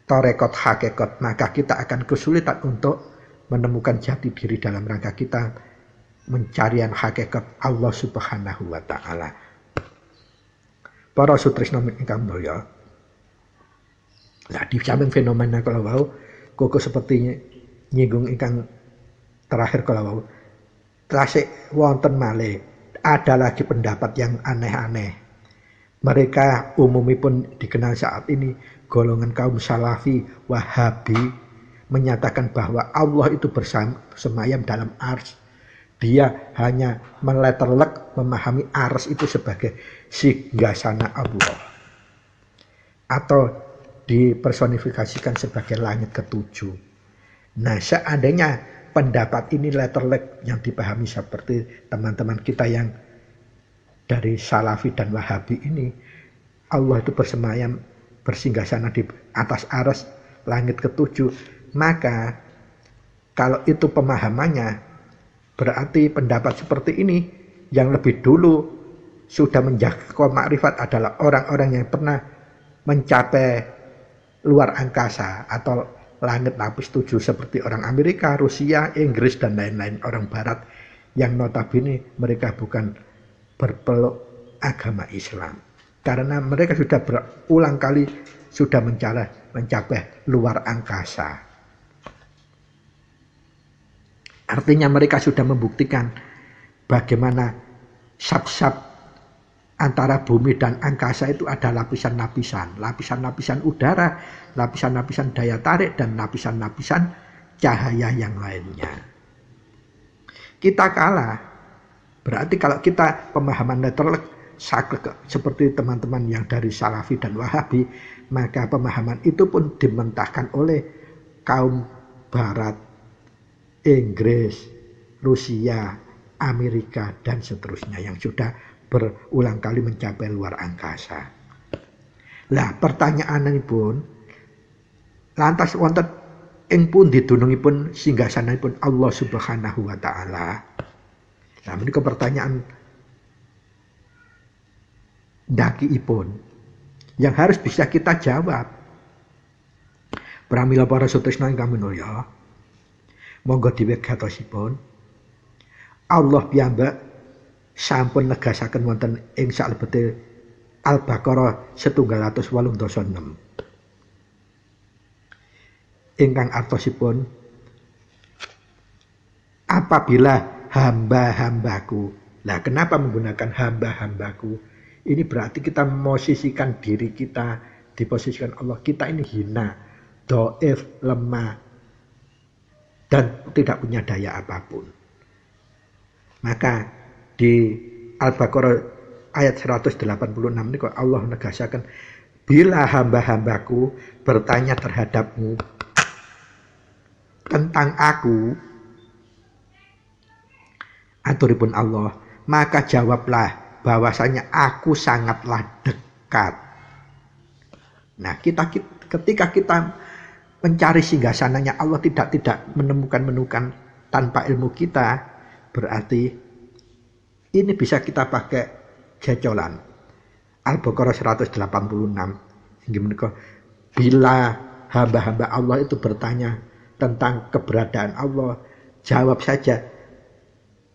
torekot hakikat, maka kita akan kesulitan untuk menemukan jati diri dalam rangka kita mencarian hakikat Allah Subhanahu wa Ta'ala. Para sutresna ingkang mulya, nah di samping fenomena kalau wau Kukuh seperti nyinggung ingkang terakhir kalau tasik wonten malih ada lagi pendapat yang aneh-aneh. Mereka umumipun dikenal saat ini golongan kaum Salafi Wahabi menyatakan bahwa Allah itu bersemayam dalam ars. Dia hanya meleterlek memahami ars itu sebagai singgasana Allah atau dipersonifikasikan sebagai langit ketujuh. Nah, seandainya pendapat ini letterlek yang dipahami seperti teman-teman kita yang dari Salafi dan Wahabi ini, Allah itu bersemayam bersinggasana di atas aras langit ketujuh, maka kalau itu pemahamannya berarti pendapat seperti ini yang lebih dulu sudah menjangkau makrifat adalah orang-orang yang pernah mencapai luar angkasa atau langit lapis 7 seperti orang Amerika, Rusia, Inggris dan lain-lain orang barat yang notabene mereka bukan berpeluk agama Islam. Karena mereka sudah berulang kali sudah mencapai luar angkasa. Artinya mereka sudah membuktikan bagaimana sab-sab antara bumi dan angkasa itu ada lapisan-lapisan. Lapisan-lapisan udara, lapisan-lapisan daya tarik, dan lapisan-lapisan cahaya yang lainnya. Kita kalah. Berarti kalau kita pemahaman letterlek seperti teman-teman yang dari Salafi dan Wahabi, maka pemahaman itu pun dimentahkan oleh kaum Barat, Inggris, Rusia, Amerika, dan seterusnya yang sudah berulang kali mencapai luar angkasa. Lah pertanyaan ini pun, lantas wonten ing pundi dunungipun singgasananipun Allah Subhanahu wa taala? Nah, menika pertanyaan dakiipun yang harus bisa kita jawab. Pramila para sutresna ingkang minulya, monggo diwegatosipun Allah piyambak sampun negasaken wonten ing salebete Al-Baqarah 186. Ingkang artosipun apabila hamba-hambaku. Nah, kenapa menggunakan hamba-hambaku? Ini berarti kita memosisikan diri kita, diposisikan Allah. Kita ini hina, dhaif, lemah, dan tidak punya daya apapun. Maka di Al-Baqarah ayat 186 ini kok Allah negasakan, bila hamba-hambaku bertanya terhadapmu tentang aku, aturipun Allah, maka jawablah bahwasanya aku sangatlah dekat. Nah, ketika kita mencari singgasananya Allah tidak menemukan tanpa ilmu kita, berarti ini bisa kita pakai gecolan. Al-Baqarah 186 hingga menika, bila hamba-hamba Allah itu bertanya tentang keberadaan Allah, jawab saja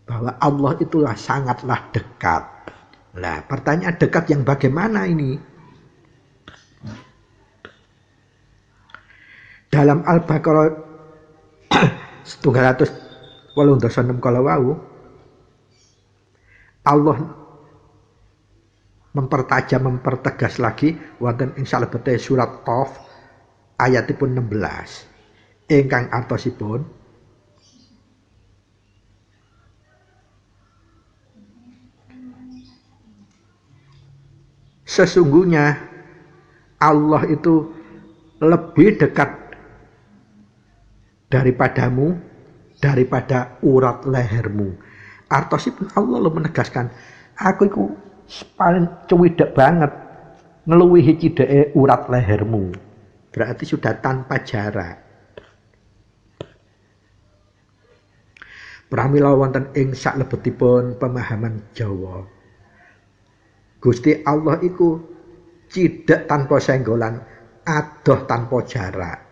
bahwa Allah itulah sangatlah dekat. Nah, pertanyaan dekat yang bagaimana ini? Dalam Al-Baqarah 186 kalau wau, Allah mempertegas lagi wonten ing salebete surat Qaf ayatipun 16. Ingkang artosipun, sesungguhnya Allah itu lebih dekat daripadamu daripada urat lehermu. Artosipun Allah lo menegaskan, aku itu paling cuwidak banget ngeluwihi cideke urat lehermu. Berarti sudah tanpa jarak. Pramila wonten ing saklebetipun pemahaman Jawa, Gusti Allah iku cidak tanpa senggolan, adoh tanpa jarak,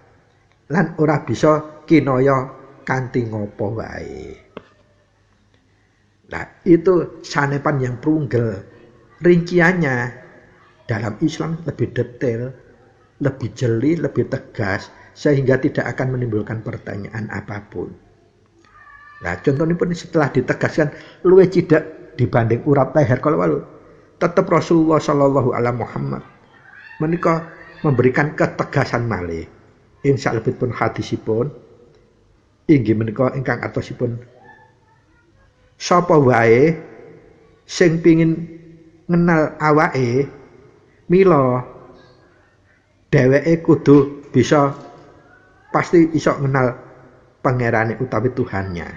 lan ora bisa kinaya kanthi ngopo wae. Nah, itu sanepan yang prunggel. Rinciannya dalam Islam lebih detail, lebih jeli, lebih tegas, sehingga tidak akan menimbulkan pertanyaan apapun. Nah, contohnya pun setelah ditegaskan luwih cidak dibanding urat leher kalau walu. Tetap Rasulullah sallallahu alaihi Muhammad menika memberikan ketegasan malih. Insya Allah pun hadisipun inggih menika ingkang atosipun sapa wae sing pingin ngenal awake mila dheweke kudu bisa pasti iso ngenal pangerane utawi Tuhannya.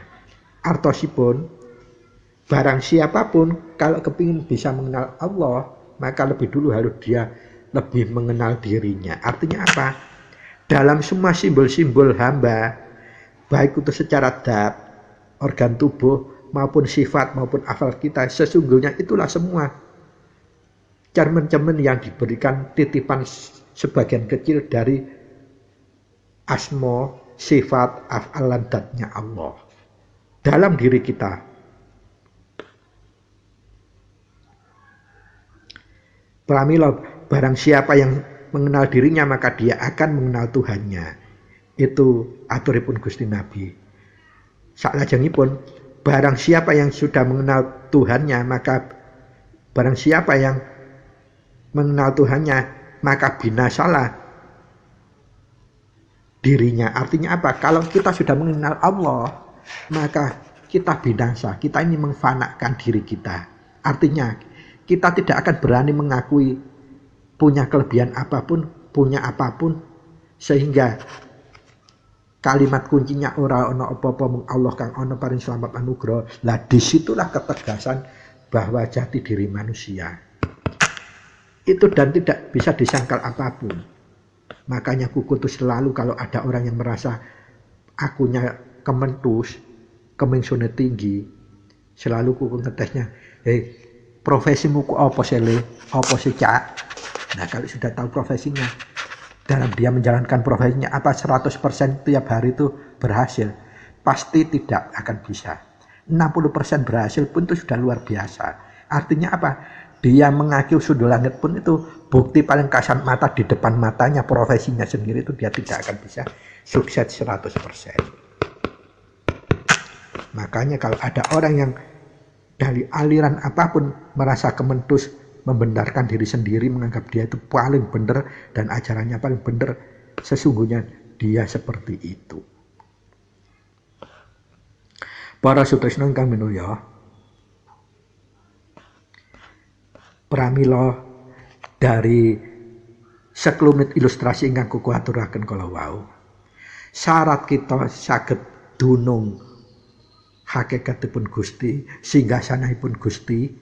Artosipun barang siapapun kalau kepingin bisa mengenal Allah maka lebih dulu harus dia lebih mengenal dirinya. Artinya apa? Dalam semua simbol-simbol hamba baik itu secara dat, organ tubuh maupun sifat maupun akal kita sesungguhnya itulah semua cermin-cermin yang diberikan titipan sebagian kecil dari asma, sifat, af'al dan datnya Allah dalam diri kita. Pramila barang siapa yang mengenal dirinya maka dia akan mengenal Tuhannya. Itu aturipun Gusti Nabi. Salajengipun barang siapa yang sudah mengenal Tuhannya maka barang siapa yang mengenal Tuhannya maka binasalah dirinya. Artinya apa? Kalau kita sudah mengenal Allah maka kita binasa. Kita ini mengfanakan diri kita. Artinya kita tidak akan berani mengakui punya kelebihan apapun, punya apapun, sehingga kalimat kuncinya ora ono apa-apa mung Allah kang ono paring slamet anugrah. Lah disitulah ketegasan bahwa jati diri manusia itu dan tidak bisa disangkal apapun. Makanya kuku itu selalu kalau ada orang yang merasa akunya kementus, kemingsune tinggi, selalu kuku ngetesnya, profesimu ku apa sih le? Apa sih cak? Nah kalau sudah tahu profesinya, dalam dia menjalankan profesinya apa 100% tiap hari itu berhasil, pasti tidak akan bisa. 60% berhasil pun itu sudah luar biasa. Artinya apa? Dia mengaku sudut langit pun itu bukti paling kasat mata di depan matanya profesinya sendiri itu dia tidak akan bisa sukses 100%. Makanya kalau ada orang yang dari aliran apapun merasa kementus, membenarkan diri sendiri, menganggap dia itu paling benar dan ajarannya paling benar, sesungguhnya dia seperti itu. Para sutresna ingkang minulya, pramila dari sekelumit ilustrasi ingkang kuku aturaken kala wau, syarat kita saged dunung hakikatipun Gusti, singgasanahipun Gusti,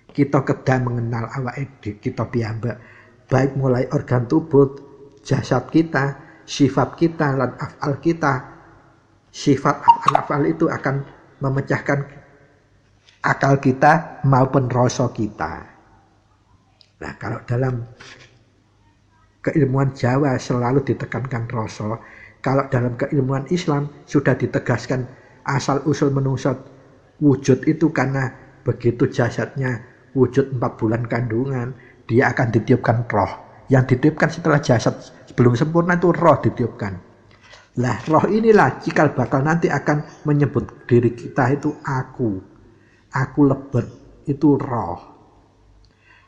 kita kedah mengenal awake kita piyambak, baik mulai organ tubuh, jasad kita, sifat kita, dan af'al kita. Sifat af'al itu akan memecahkan akal kita maupun rasa kita. Nah, kalau dalam keilmuan Jawa selalu ditekankan rasa, kalau dalam keilmuan Islam sudah ditegaskan asal usul menungso wujud itu karena begitu jasadnya wujud 4 bulan kandungan, dia akan ditiupkan roh. Yang ditiupkan setelah jasad sebelum sempurna itu roh ditiupkan. Lah roh inilah cikal bakal nanti akan menyebut diri kita itu aku. Aku lebet itu roh.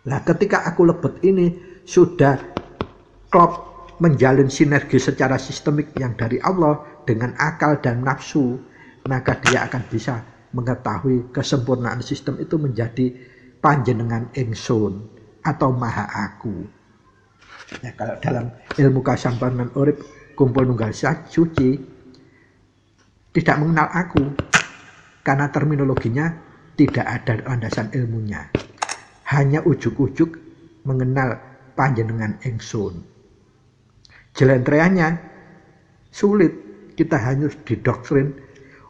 Lah ketika aku lebet ini sudah klop menjalin sinergi secara sistemik yang dari Allah dengan akal dan nafsu, maka dia akan bisa mengetahui kesempurnaan sistem itu menjadi panjenengan ingsun atau maha aku. Ya, kalau dalam ilmu kasampanan urip kumpul nunggal suci tidak mengenal aku karena terminologinya tidak ada landasan ilmunya. Hanya ujuk-ujuk mengenal panjenengan ingsun. Jelentreannya sulit, kita hanya didoktrin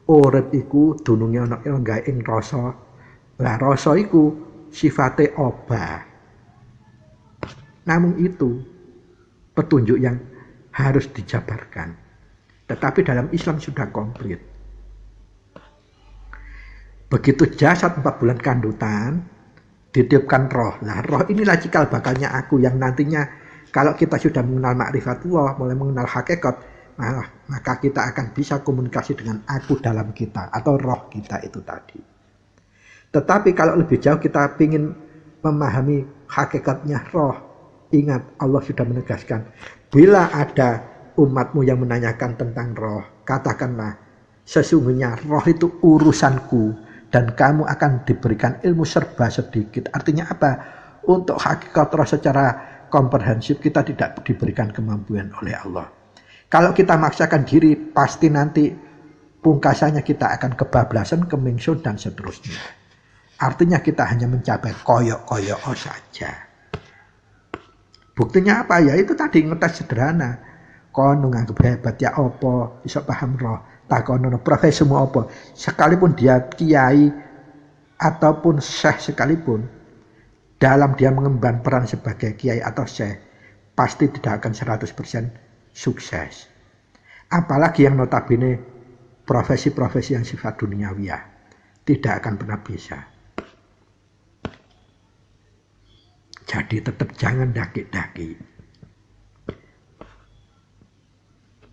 urip iku dununge ana ing rasa. Lah rasa iku sifate obah. Namun itu petunjuk yang harus dijabarkan. Tetapi dalam Islam sudah komplit. Begitu jasad 4 bulan kandutan, ditiupkan roh. Nah roh inilah cikal bakalnya aku yang nantinya kalau kita sudah mengenal ma'rifatullah, mulai mengenal hakikat, maka kita akan bisa komunikasi dengan aku dalam kita atau roh kita itu tadi. Tetapi kalau lebih jauh kita ingin memahami hakikatnya roh, ingat Allah sudah menegaskan, bila ada umatmu yang menanyakan tentang roh, katakanlah, sesungguhnya roh itu urusanku dan kamu akan diberikan ilmu serba sedikit. Artinya apa? Untuk hakikat roh secara komprehensif kita tidak diberikan kemampuan oleh Allah. Kalau kita maksakan diri, pasti nanti pungkasannya kita akan kebablasan, kemingsun dan seterusnya. Artinya kita hanya mencapai koyok-koyok saja. Buktinya apa? Ya itu tadi ngetes sederhana. Kono nganggep hebat ya apa, bisa paham roh. Takono profesimu apa. Sekalipun dia kiai ataupun syekh sekalipun, dalam dia mengemban peran sebagai kiai atau syekh, pasti tidak akan 100% sukses. Apalagi yang notabene profesi-profesi yang sifat duniawiyah, tidak akan pernah bisa. Jadi tetap jangan daki-daki.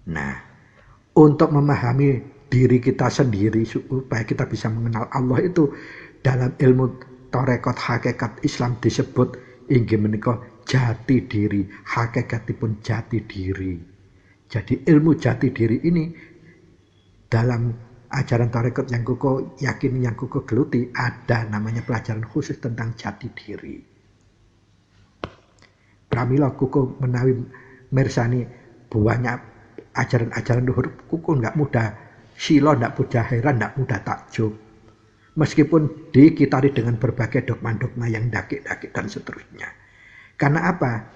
Nah, untuk memahami diri kita sendiri supaya kita bisa mengenal Allah itu dalam ilmu tarekat hakikat Islam disebut inggih menika jati diri, hakikatipun jati diri. Jadi ilmu jati diri ini dalam ajaran tarekat yang kuko yakini, yang kuko geluti, ada namanya pelajaran khusus tentang jati diri. Pramila kuko menawi mirsani banyak ajaran-ajaran luhur, kuko nggak mudah sila, nggak mudah heran, nggak mudah takjub. Meskipun dikitari dengan berbagai dogma-dogma yang dakik-dakik dan seterusnya. Karena apa?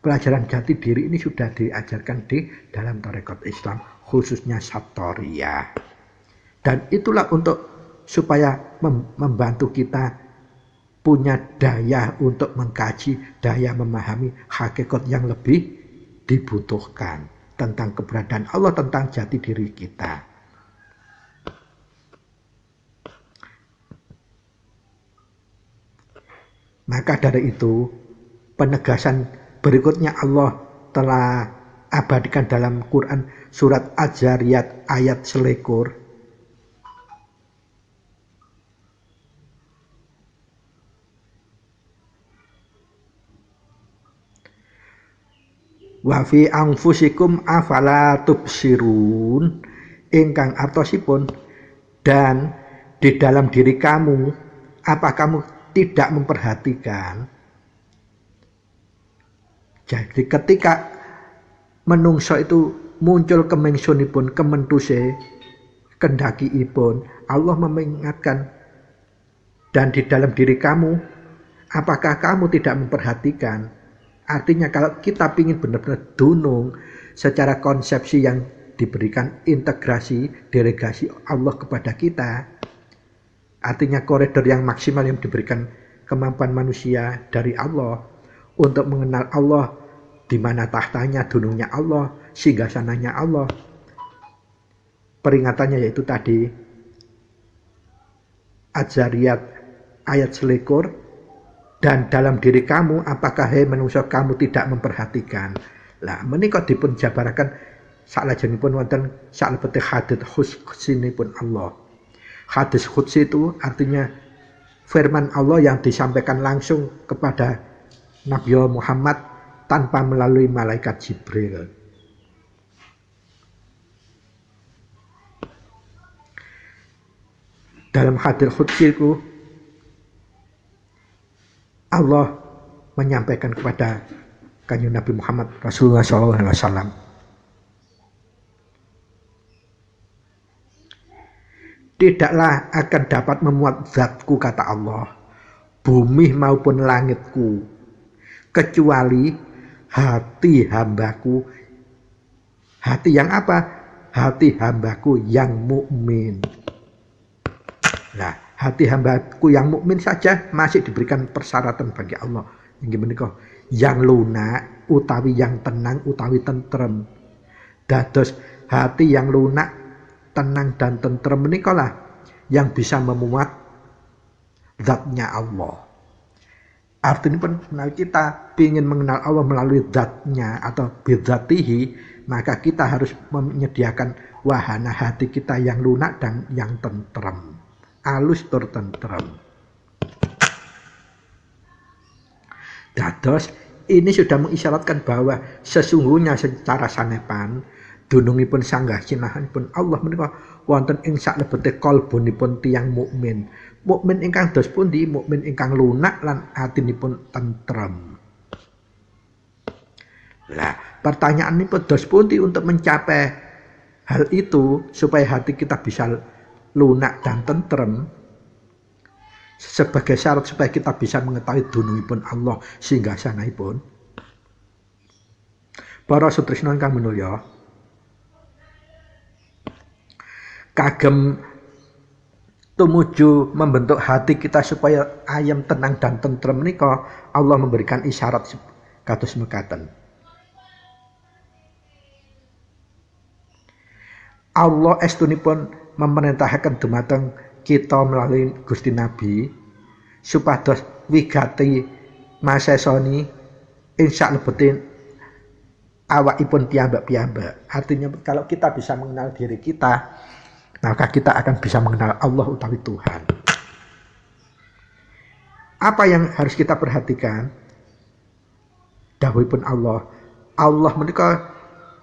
Pelajaran jati diri ini sudah diajarkan di dalam tarekat Islam, khususnya Satoriyah. Dan itulah untuk supaya membantu kita punya daya untuk mengkaji, daya memahami hakikat yang lebih dibutuhkan tentang keberadaan Allah, tentang jati diri kita. Maka dari itu, penegasan berikutnya Allah telah abadikan dalam Quran surat Az-Zariyat ayat 21. Wa fi anfusikum afala tubsirun, ingkang artosipun dan di dalam diri kamu, apa kamu tidak memperhatikan? Jadi ketika menungso itu muncul kemengsunipun, kementuse, kendakiipun, Allah mengingatkan, dan di dalam diri kamu, apakah kamu tidak memperhatikan? Artinya kalau kita ingin benar-benar dunung secara konsepsi yang diberikan integrasi, delegasi Allah kepada kita, artinya koridor yang maksimal yang diberikan kemampuan manusia dari Allah untuk mengenal Allah, di mana tahtanya, dunungnya Allah, singgasananya Allah. Peringatannya yaitu tadi Az-Zariyat ayat 21. Dan dalam diri kamu, apakah menungso kamu tidak memperhatikan? Lah menika dipun jabaraken salajengipun wonten salebete hadits khutsinipun Allah. Hadis khutsi itu artinya firman Allah yang disampaikan langsung kepada Nabi Muhammad tanpa melalui malaikat Jibril. Dalam hadis khutsi itu Allah menyampaikan kepada Kanjeng Nabi Muhammad Rasulullah SAW, tidaklah akan dapat memuat zatku, kata Allah, bumi maupun langitku, kecuali hati hambaku. Hati yang apa? Hati hambaku yang mukmin. Nah, hati hambaku yang mukmin saja masih diberikan persyaratan bagi Allah. Yang lunak, utawi yang tenang, utawi tentrem. Dados hati yang lunak, tenang dan tentrem menikalah yang bisa memuat zatnya Allah. Artinya pun kita ingin mengenal Allah melalui zatnya atau bidzatihi, maka kita harus menyediakan wahana hati kita yang lunak dan yang tentrem, alus tur tentrem. Dados ini sudah mengisyaratkan bahwa sesungguhnya secara sanepan dunungipun sanggah sinahanipun Allah menika wonten ing salebete kalbunipun tiyang mukmin. Mukmin ingkang dos pundi? Mukmin ingkang lunak lan atinipun tentrem. Lah, pertanyaan ini dos pundi untuk mencapai hal itu supaya hati kita bisa lunak dan tentrem? Sebagai syarat supaya kita bisa mengetahui dunungipun Allah sehingga sanaipun. Para sutrisna ingkang minulya, kagem tumuju membentuk hati kita supaya ayem, tenang dan tentrem menika Allah memberikan isyarat kados mekaten. Allah estunipun memerintahkan dumateng kita melalui Gusti Nabi supados wigati masesoni insya lebetin awakipun piyambak-piyambak. Artinya kalau kita bisa mengenal diri kita, maka kita akan bisa mengenal Allah utawi Tuhan. Apa yang harus kita perhatikan? Dawuhipun Allah. Allah menika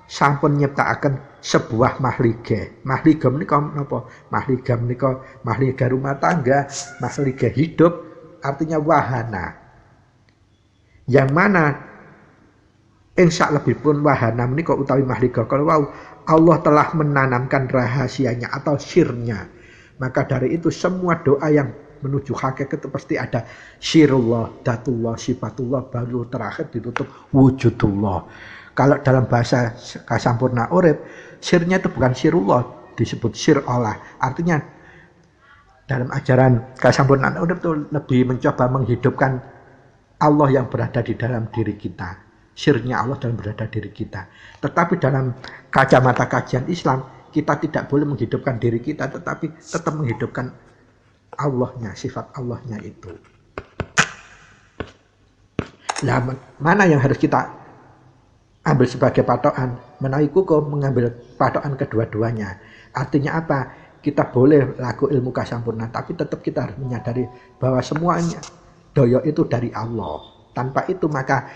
sampun nyiptakaken sebuah mahliga. Mahliga menika napa? Mahliga menika mahliga rumah tangga, mahliga hidup, artinya wahana. Yang mana insya lebihpun wahana menika utawi mahliga kalau wau Allah telah menanamkan rahasianya atau sirnya. Maka dari itu semua doa yang menuju hakikat itu pasti ada sirullah, datullah, sifatullah, baru terakhir ditutup wujudullah. Kalau dalam bahasa kasampurna urip, sirnya itu bukan sirullah, disebut sir Allah. Artinya dalam ajaran kasampurnaan urip itu lebih mencoba menghidupkan Allah yang berada di dalam diri kita. Sirnya Allah dalam berada diri kita. Tetapi dalam kacamata kajian Islam, kita tidak boleh menghidupkan diri kita, tetapi tetap menghidupkan Allahnya, sifat Allahnya itu. Nah, mana yang harus kita ambil sebagai patokan? Menawi kukum mengambil patokan kedua-duanya. Artinya apa? Kita boleh laku ilmu kasampurna, tapi tetap kita harus menyadari bahwa semuanya doyo itu dari Allah. Tanpa itu maka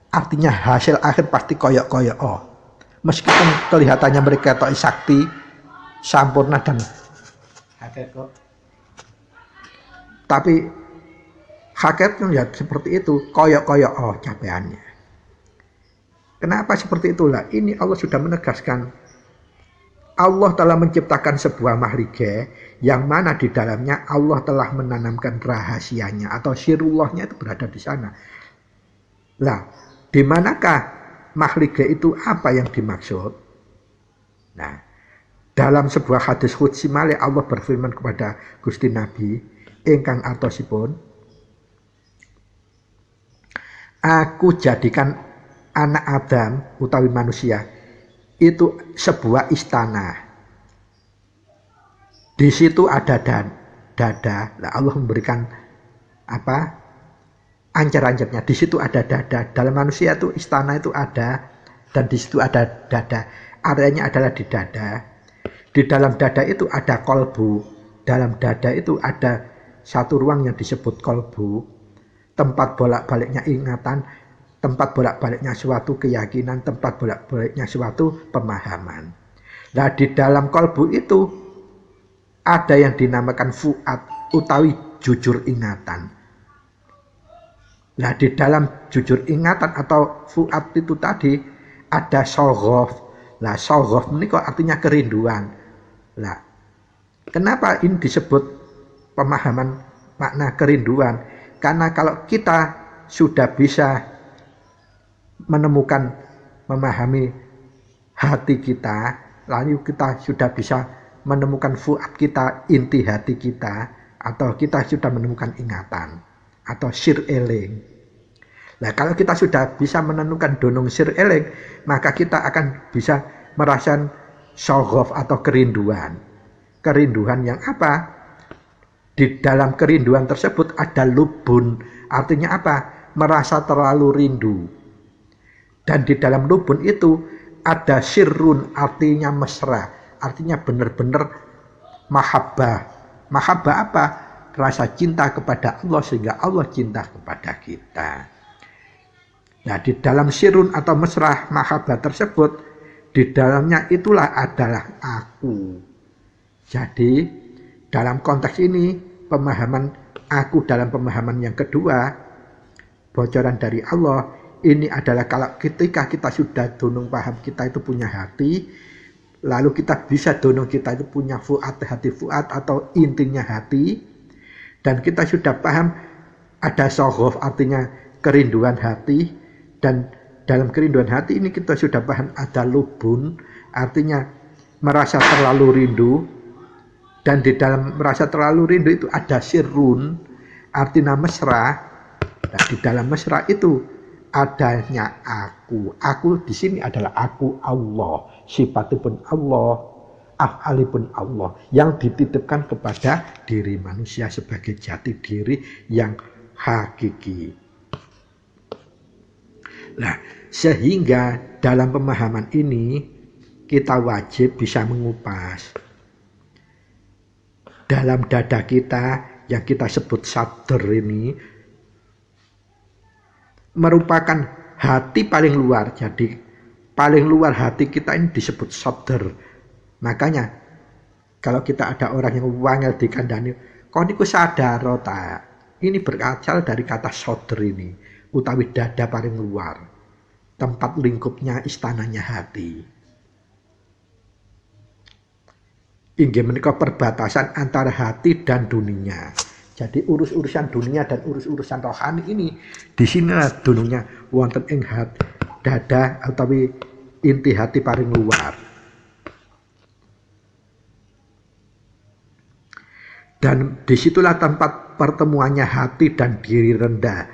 artinya hasil akhir pasti koyok-koyok. Meskipun kelihatannya mereka itu sakti, sampurna dan hakikat, tapi hakikatnya ya seperti itu, koyok-koyok capaiannya. Kenapa seperti itulah? Ini Allah sudah menegaskan. Allah telah menciptakan sebuah mahliga yang mana di dalamnya Allah telah menanamkan rahasianya atau sirullahnya itu berada di sana. Lah, di manakah mahliga itu apa yang dimaksud? Nah, dalam sebuah hadis qudsi malih Allah berfirman kepada Gusti Nabi ingkang artosipun, aku jadikan anak Adam utawi manusia itu sebuah istana. Di situ ada dada. Nah, Allah memberikan apa? Ancar-ancarnya. Di situ ada dada. Dalam manusia itu istana itu ada dan di situ ada dada. Areanya adalah di dada. Di dalam dada itu ada kolbu. Dalam dada itu ada satu ruang yang disebut kolbu. Tempat bolak-baliknya ingatan, tempat bolak-baliknya suatu keyakinan, tempat bolak-baliknya suatu pemahaman. Nah, di dalam kolbu itu ada yang dinamakan fuad utawi jujur ingatan. Nah, di dalam jujur ingatan atau fuad itu tadi ada sogof. Nah, sogof ini kok artinya kerinduan. Nah, kenapa ini disebut pemahaman makna kerinduan? Karena kalau kita sudah bisa menemukan, memahami hati kita, lalu kita sudah bisa menemukan fuad kita, inti hati kita, atau kita sudah menemukan ingatan atau sir eling. Nah, kalau kita sudah bisa menemukan donong sir eling, maka kita akan bisa merasakan sogof atau kerinduan. Kerinduan yang apa? Di dalam kerinduan tersebut ada lubun, Artinya apa? Merasa terlalu rindu. Dan di dalam lubun itu ada sirrun, artinya mesra, artinya benar-benar mahabbah. Mahabbah apa? Rasa cinta kepada Allah sehingga Allah cinta kepada kita. Nah, di dalam sirrun atau mesra mahabbah tersebut, di dalamnya itulah adalah aku. Jadi dalam konteks ini pemahaman aku dalam pemahaman yang kedua, bocoran dari Allah, ini adalah kalau ketika kita sudah dunung paham kita itu punya hati, lalu kita bisa dunung kita itu punya fuad, hati fuad atau intinya hati, dan kita sudah paham ada sohof artinya kerinduan hati, dan dalam kerinduan hati ini kita sudah paham ada lubun artinya merasa terlalu rindu, dan di dalam merasa terlalu rindu itu ada sirrun artinya mesra. Nah, di dalam mesra itu adanya aku. Aku di sini adalah aku Allah, sifatipun Allah, af'alipun Allah yang dititipkan kepada diri manusia sebagai jati diri yang hakiki. Nah, sehingga dalam pemahaman ini kita wajib bisa mengupas dalam dada kita yang kita sebut sadr ini merupakan hati paling luar. Jadi paling luar hati kita ini disebut sadr. Makanya kalau kita ada orang yang wangel dikandani, kau niku sadar ta? Ini berasal dari kata sadr ini, utawi dada paling luar, tempat lingkupnya istananya hati. Inggih menika perbatasan antara hati dan dunia. Jadi urusan dunia dan urusan rohani ini di sinilah dunungnya wonten ing hati, dada atau inti hati paling luar. Dan disitulah tempat pertemuannya hati dan diri rendah.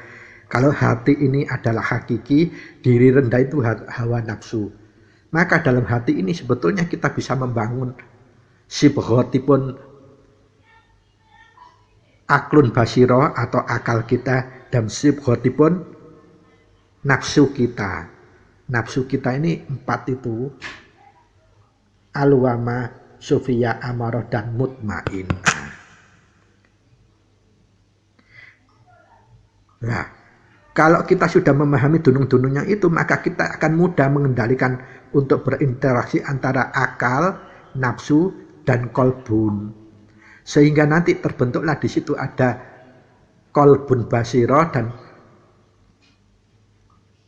Kalau hati ini adalah hakiki, diri rendah itu hawa nafsu. Maka dalam hati ini sebetulnya kita bisa membangun sibghatipun aklun basiro atau akal kita, dan sibghatipun nafsu kita. Nafsu kita ini 4 itu, alwama, sufia, amarah, dan mutmainnah. Nah, kalau kita sudah memahami dunung-dunungnya itu, maka kita akan mudah mengendalikan untuk berinteraksi antara akal, nafsu, dan kolbun. Sehingga nanti terbentuklah di situ ada kolbun basiro dan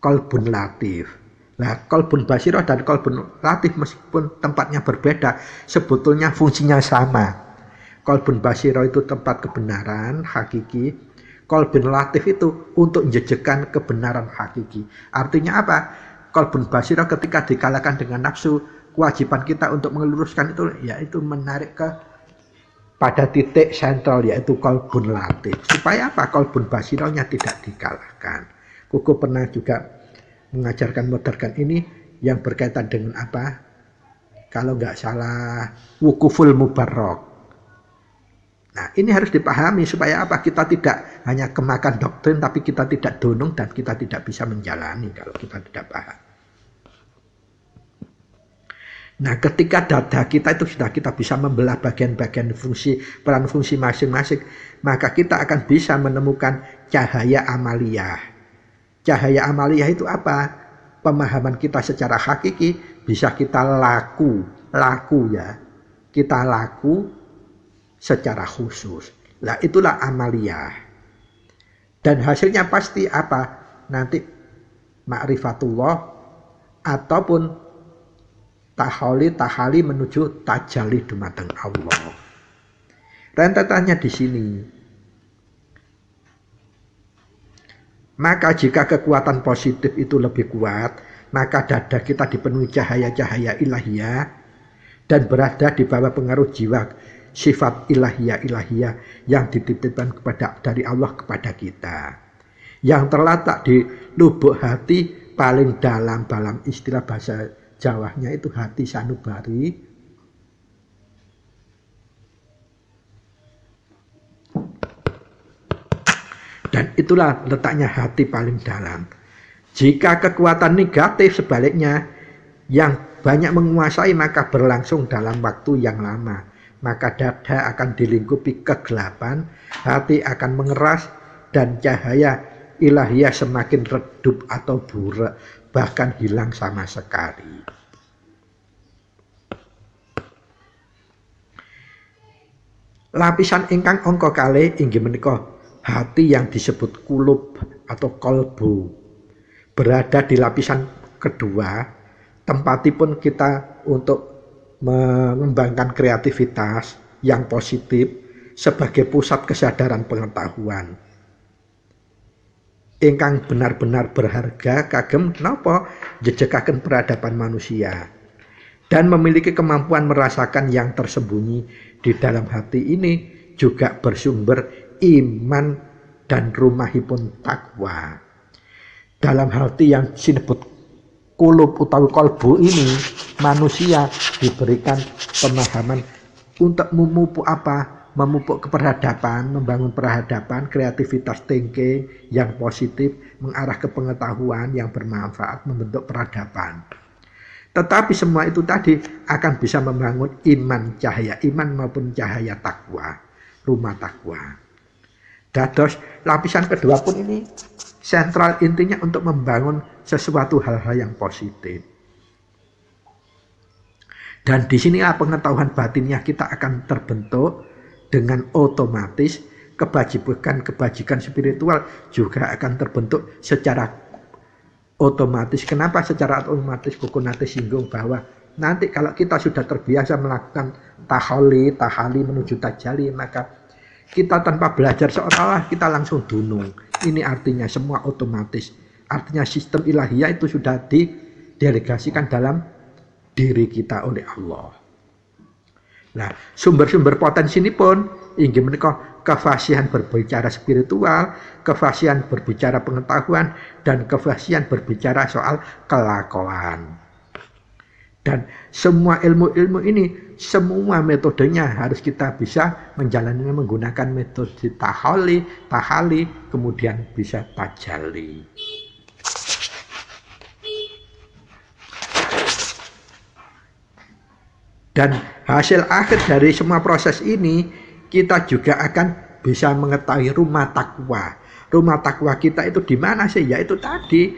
kolbun latif. Nah, kolbun basiro dan kolbun latif meskipun tempatnya berbeda, sebetulnya fungsinya sama. Kolbun basiro itu tempat kebenaran hakiki, kolbun latif itu untuk menjejekan kebenaran hakiki. Artinya apa? Kolbun basiro ketika dikalahkan dengan nafsu, kewajiban kita untuk meluruskan itu yaitu menarik ke pada titik sentral yaitu kolbun latif. Supaya apa? Kolbun basironya tidak dikalahkan. Kuku pernah juga mengajarkan moderkan ini yang berkaitan dengan apa? Kalau nggak salah wukuful mubarrok. Nah, ini harus dipahami supaya apa? Kita tidak hanya kemakan doktrin tapi kita tidak dunung dan kita tidak bisa menjalani kalau kita tidak paham. Nah, ketika dada kita itu sudah kita bisa membelah bagian-bagian fungsi, peran fungsi masing-masing, maka kita akan bisa menemukan cahaya amaliyah. Cahaya amaliyah itu apa? Pemahaman kita secara hakiki bisa kita laku ya. Kita laku secara khusus. Nah, itulah amaliyah. Dan hasilnya pasti apa? Nanti ma'rifatullah ataupun tahali menuju tajalli dumateng Allah. Rentetannya di sini. Maka jika kekuatan positif itu lebih kuat, maka dada kita dipenuhi cahaya-cahaya ilahiyah dan berada di bawah pengaruh jiwa sifat ilahiyah yang dititipkan dari Allah kepada kita. Yang terletak di lubuk hati paling dalam istilah bahasa Jawanya itu hati sanubari. Dan itulah letaknya hati paling dalam. Jika kekuatan negatif sebaliknya yang banyak menguasai, maka berlangsung dalam waktu yang lama. Maka dada akan dilingkupi kegelapan, hati akan mengeras, dan cahaya ilahiyah semakin redup atau burak, bahkan hilang sama sekali. Lapisan ingkang angka kalih inggih menika hati yang disebut kulub atau kolbu. Berada di lapisan kedua, tempatipun kita untuk mengembangkan kreativitas yang positif sebagai pusat kesadaran pengetahuan. Ingkang benar-benar berharga kagem napa jejegaken peradaban manusia dan memiliki kemampuan merasakan yang tersembunyi di dalam hati ini juga bersumber iman dan rumahipun takwa. Dalam hati yang sinebut kulub utawi kolbu ini, manusia diberikan pemahaman untuk memupuk apa? Memupuk keperadaban, membangun peradaban, kreativitas thinking yang positif, mengarah ke pengetahuan yang bermanfaat, membentuk peradaban. Tetapi semua itu tadi akan bisa membangun iman, cahaya iman maupun cahaya takwa, rumah takwa. Dados lapisan kedua pun ini sentral intinya untuk membangun sesuatu hal-hal yang positif. Dan di sinilah pengetahuan batinnya kita akan terbentuk dengan otomatis, kebajikan spiritual juga akan terbentuk secara otomatis. Kenapa secara otomatis? Buku nanti singgung bahwa nanti kalau kita sudah terbiasa melakukan tahali menuju tajali, maka kita tanpa belajar seolah-olah kita langsung dunung. Ini artinya semua otomatis. Artinya sistem ilahiyah itu sudah didelegasikan dalam diri kita oleh Allah. Nah, sumber-sumber potensi ini pun inggih menika kefasihan berbicara spiritual, kefasihan berbicara pengetahuan, dan kefasihan berbicara soal kelakuan. Dan semua ilmu-ilmu ini, semua metodenya harus kita bisa menjalaninya menggunakan metode tahali, kemudian bisa tajalli. Dan hasil akhir dari semua proses ini, kita juga akan bisa mengetahui rumah takwa. Rumah takwa kita itu di mana sih? Yaitu tadi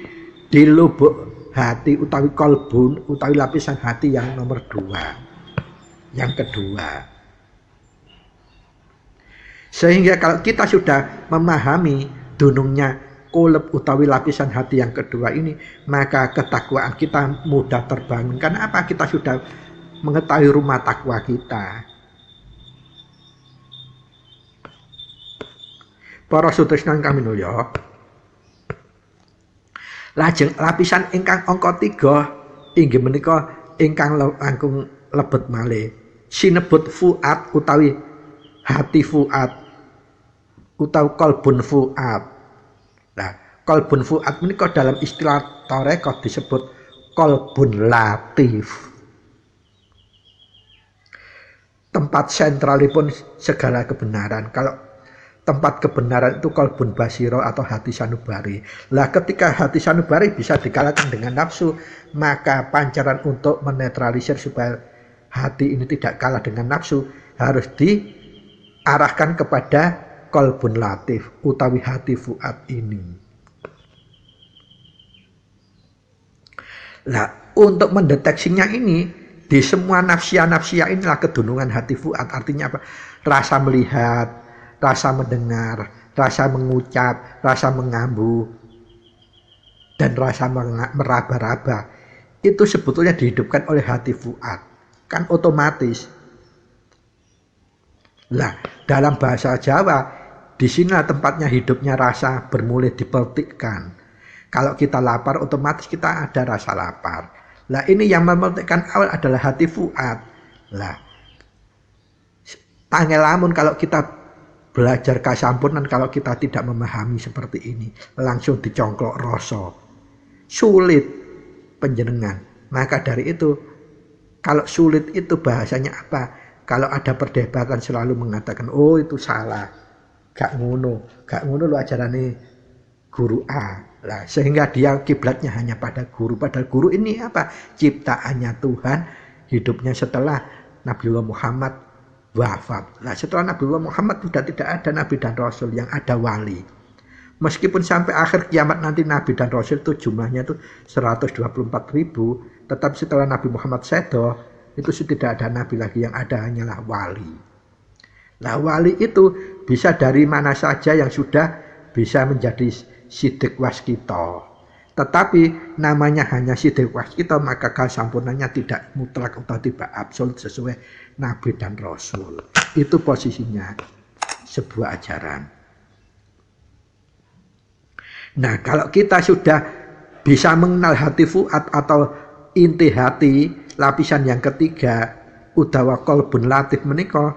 di lubuk hati utawi kolbun, utawi lapisan hati yang nomor 2. Yang kedua. Sehingga kalau kita sudah memahami dunungnya kolab utawi lapisan hati yang kedua ini, maka ketakwaan kita mudah terbangun. Karena apa? Kita sudah mengetahui rumah takwa kita. Para sutresnan kami nulya, lajeng lapisan ingkang angka 3 inggih menika ingkang langkung lebet malih sinebut fuad utawi hati fuad utawi kolbun fuad. Nah, kolbun fuad menika dalam istilah tarekah disebut kolbun latif. Tempat sentralipun segala kebenaran. Kalau tempat kebenaran itu kolbun basiro atau hati sanubari. Lah ketika hati sanubari bisa dikalahkan dengan nafsu, maka pancaran untuk menetralisir supaya hati ini tidak kalah dengan nafsu harus diarahkan kepada kolbun latif utawi hati fuad ini. Nah, untuk mendeteksinya ini di semua nafsia inilah kedunungan hati fuad. Artinya apa? Rasa melihat, rasa mendengar, rasa mengucap, rasa mengambu, dan rasa meraba-raba. Itu sebetulnya dihidupkan oleh hati fuad. Kan otomatis. Lah, dalam bahasa Jawa, di sinilah tempatnya hidupnya rasa bermulai dipetikkan. Kalau kita lapar, otomatis kita ada rasa lapar. Lah ini yang memetikkan awal adalah hati fuad. Lah, tangelamun kalau kita belajar kasampunan, kalau kita tidak memahami seperti ini, langsung dicongklok rasa. Sulit penjenengan. Maka dari itu, kalau sulit itu bahasanya apa? Kalau ada perdebatan selalu mengatakan, oh itu salah. Gak ngono lo ajarane guru A. Lah, sehingga dia kiblatnya hanya pada guru. Padahal guru ini apa? Ciptaannya Tuhan, hidupnya setelah Nabiullah Muhammad wafat. Nah, setelah Nabiullah Muhammad sudah tidak ada nabi dan rasul, yang ada wali. Meskipun sampai akhir kiamat nanti nabi dan rasul itu jumlahnya itu 124.000, tetapi setelah Nabi Muhammad sedo, itu tidak ada nabi lagi, yang ada hanyalah wali. Nah, wali itu bisa dari mana saja yang sudah bisa menjadi sidik waskita. Tetapi namanya hanya sidik waskita, maka kesampurnanya tidak mutlak atau tidak absolut sesuai nabi dan rasul. Itu posisinya sebuah ajaran. Nah, kalau kita sudah bisa mengenal hati fuad atau inti hati, lapisan yang ketiga, udawa qalbun latif menika,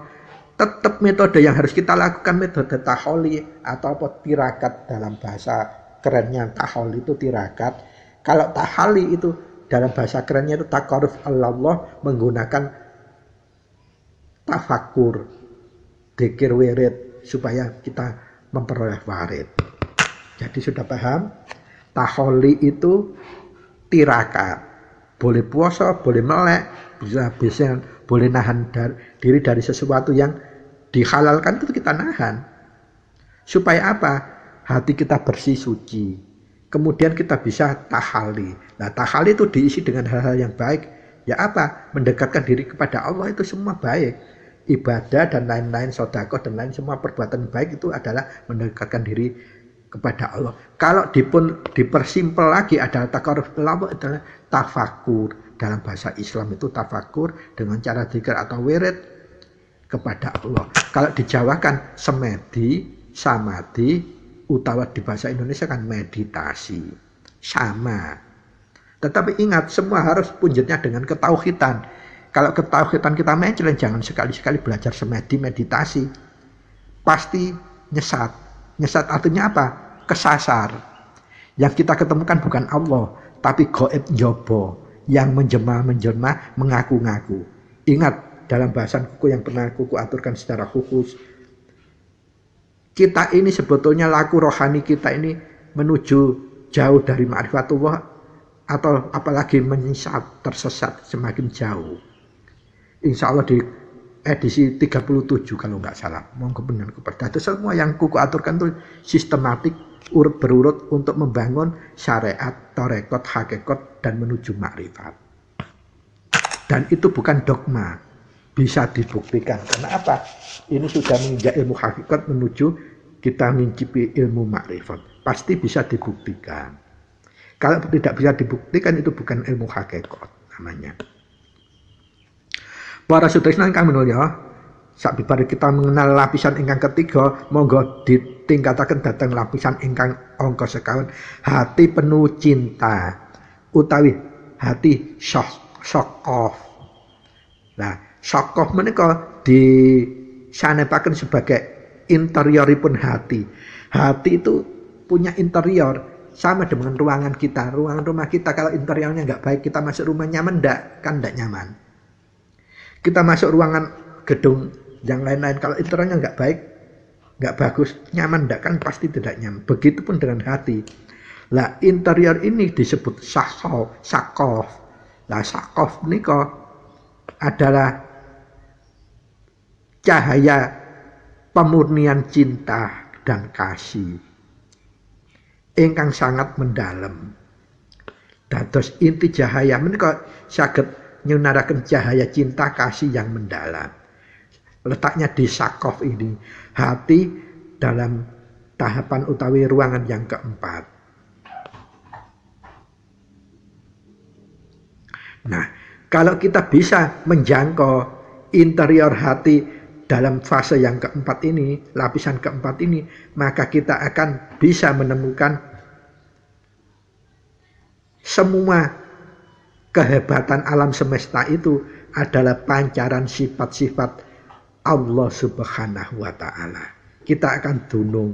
tetap metode yang harus kita lakukan metode taholi atau apa, tirakat. Dalam bahasa kerennya taholi itu tirakat. Kalau tahali itu dalam bahasa kerennya itu taqarruf Allah, menggunakan tafakur, dzikir, wirid, supaya kita memperoleh warid. Jadi sudah paham? Taholi itu tirakat. Boleh puasa, boleh melek, bisa boleh nahan diri dari sesuatu yang dihalalkan, itu kita nahan. Supaya apa? Hati kita bersih, suci. Kemudian kita bisa tahali. Nah, tahali itu diisi dengan hal-hal yang baik. Ya apa? Mendekatkan diri kepada Allah, itu semua baik. Ibadah dan lain-lain, sedekah dan lain, semua perbuatan baik itu adalah mendekatkan diri kepada Allah. Kalau dipersimpel lagi adalah taqarruf Allah, adalah tafakur. Dalam bahasa Islam itu tafakur dengan cara dzikir atau wirid kepada Allah. Kalau dijawakan semedi, samadhi, utawa di bahasa Indonesia kan meditasi. Sama. Tetapi ingat, semua harus punjutnya dengan ketauhidan. Kalau ketauhidan kita mencela, jangan sekali-sekali belajar semedi, meditasi. Pasti nyesat. Nyesat artinya apa? Kesasar. Yang kita ketemukan bukan Allah, tapi gaib njaba, yang menjelma-menjelma, mengaku-ngaku. Ingat, dalam bahasan kuku yang pernah kuku aturkan secara khusus, kita ini sebetulnya laku rohani kita ini menuju jauh dari ma'rifatullah, atau apalagi menyesat, tersesat semakin jauh. Insya Allah di edisi 37 kalau nggak salah, monggo benar kepada itu semua yang kuku aturkan itu sistematik, urut berurut untuk membangun syariat, tarekat, hakikat, dan menuju makrifat. Dan itu bukan dogma, bisa dibuktikan. Karena apa? Ini sudah menginjak ilmu hakikat menuju kita mencicipi ilmu makrifat. Pasti bisa dibuktikan. Kalau tidak bisa dibuktikan, itu bukan ilmu hakikat namanya. Para saudara ingkang minulya, sabibar kita mengenal lapisan ingkang ketiga, monggo ditingkataken dhateng lapisan ingkang angka sekawan, hati penuh cinta utawi hati syaqaf. Nah, syaqaf menika disanepaken sebagai interioripun hati. Hati itu punya interior sama dengan ruangan kita. Ruangan rumah kita kalau interiornya nggak baik, kita masuk rumah nyaman enggak? Kan enggak nyaman. Kita masuk ruangan gedung yang lain-lain, kalau interiornya nggak baik, nggak bagus, nyaman enggak? Kan pasti tidak nyaman. Begitupun dengan hati. Lah, interior ini disebut syaqaf. Lah, syaqaf menika adalah cahaya pemurnian cinta dan kasih ingkang sangat mendalam. Dados inti cahaya menika saged nyunaraken cahaya cinta kasih yang mendalam. Letaknya di syaqaf ini, hati dalam tahapan utawi ruangan yang keempat. Nah, kalau kita bisa menjangkau interior hati dalam fase yang keempat ini, lapisan keempat ini, maka kita akan bisa menemukan semua kehebatan alam semesta itu adalah pancaran sifat-sifat Allah Subhanahu wa ta'ala. Kita akan dunung.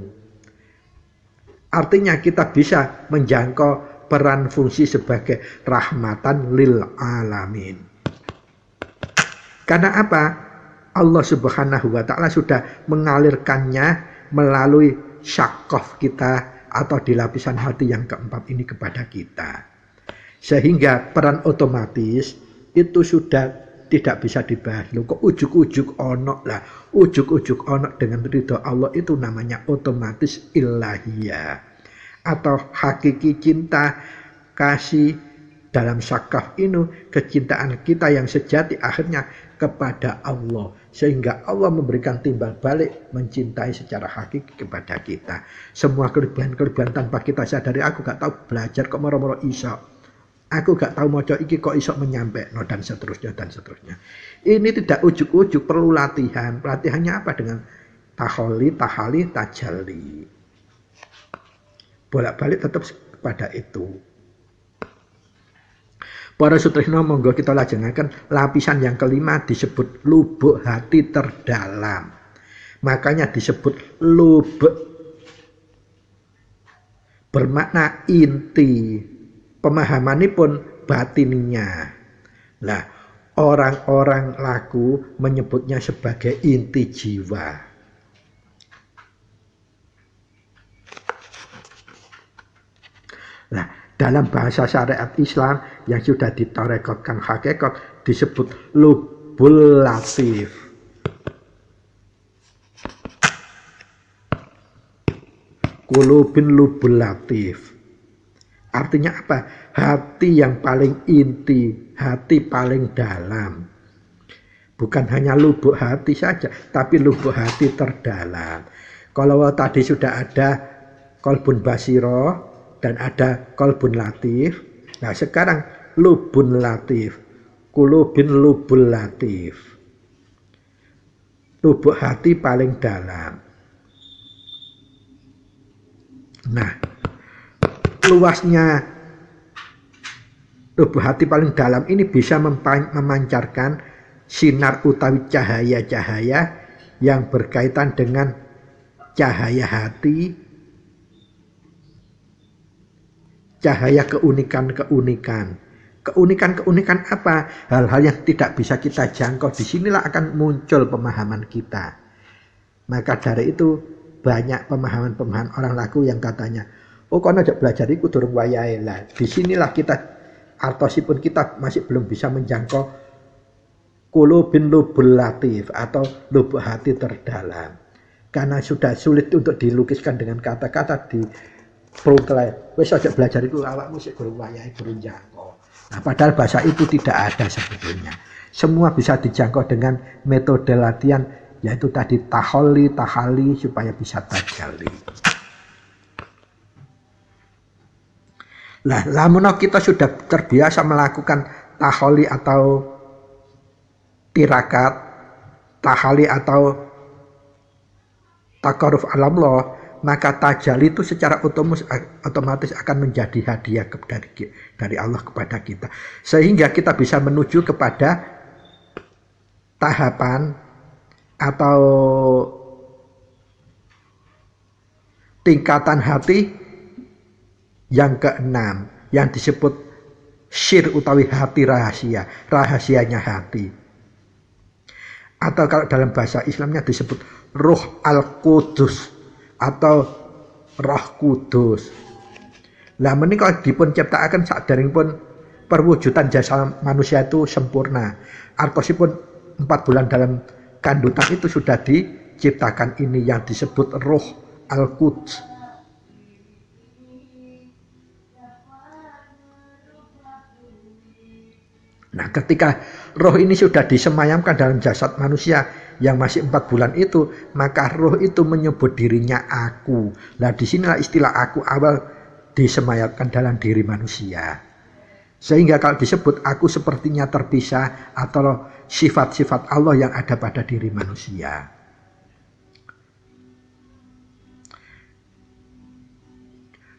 Artinya kita bisa menjangkau peran fungsi sebagai rahmatan lil alamin. Karena apa? Allah Subhanahu wa ta'ala sudah mengalirkannya melalui syakaf kita atau di lapisan hati yang keempat ini kepada kita. Sehingga peran otomatis itu sudah tidak bisa dibahas. Loh, kok ujuk-ujuk ono lah. Ujuk-ujuk ono dengan ridho Allah itu namanya otomatis ilahiyah. Atau hakiki cinta kasih dalam syakaf ini, kecintaan kita yang sejati akhirnya kepada Allah. Sehingga Allah memberikan timbal balik mencintai secara hakiki kepada kita. Semua kelebihan-kelebihan tanpa kita sadari, aku gak tahu belajar kok moro-moro iso. Aku gak tahu moco iki kok iso menyampe, no, dan seterusnya dan seterusnya. Ini tidak ujuk-ujuk, perlu latihan. Latihannya apa? Dengan taholi, tahali, tajalli. Bolak-balik tetap kepada itu. Para sutrisno monggo kita lajengaken lapisan yang kelima disebut lubuk hati terdalam. Makanya disebut lubuk. Bermakna inti. Pemahamanipun batininya. Nah, orang-orang laku menyebutnya sebagai inti jiwa. Nah, dalam bahasa syariat Islam yang sudah ditarekatkan hakikat disebut lubul latif. Qulubin lubul latif. Artinya apa? Hati yang paling inti, hati paling dalam. Bukan hanya lubuk hati saja, tapi lubuk hati terdalam. Kalau tadi sudah ada qalbun basiro dan ada qalbun latif. Nah, sekarang lubun latif. Qulubin lubul latif. Lubuk hati paling dalam. Nah, luasnya lubuk hati paling dalam ini bisa memancarkan sinar utawi cahaya-cahaya yang berkaitan dengan cahaya hati, cahaya keunikan-keunikan. Keunikan-keunikan apa? Hal-hal yang tidak bisa kita jangkau. Disinilah akan muncul pemahaman kita. Maka dari itu banyak pemahaman-pemahaman orang laku yang katanya, oh kono aja belajar iku durung wayahe lah. Disinilah kita artosipun kita masih belum bisa menjangkau qulubin lubul latif atau lubuk hati terdalam. Karena sudah sulit untuk dilukiskan dengan kata-kata di pruntelai. Wis aja belajar iku awakmu sik durung wayahe durung jangkau. Nah, padahal bahasa itu tidak ada sebetulnya. Semua bisa dijangkau dengan metode latihan, yaitu tadi taholi, tahali supaya bisa tajalli. Nah, lamun kita sudah terbiasa melakukan taholi atau tirakat, tahali atau takaruf alamullah, maka tajalli itu secara otomatis akan menjadi hadiah dari Allah kepada kita. Sehingga kita bisa menuju kepada tahapan atau tingkatan hati yang keenam, yang disebut syir utawi hati rahasia, rahasianya hati. Atau kalau dalam bahasa Islamnya disebut ruh al-qudus atau roh kudus. Lah menika dipun ciptakaken saderengipun perwujudan jasa manusia itu sempurna. Artosipun 4 bulan dalam kandhutan itu sudah diciptakan ini yang disebut ruh al-quds. Nah, ketika roh ini sudah disemayamkan dalam jasad manusia yang masih 4 bulan itu, maka roh itu menyebut dirinya aku. Nah, disinilah istilah aku awal disemayamkan dalam diri manusia. Sehingga kalau disebut aku sepertinya terpisah atau sifat-sifat Allah yang ada pada diri manusia.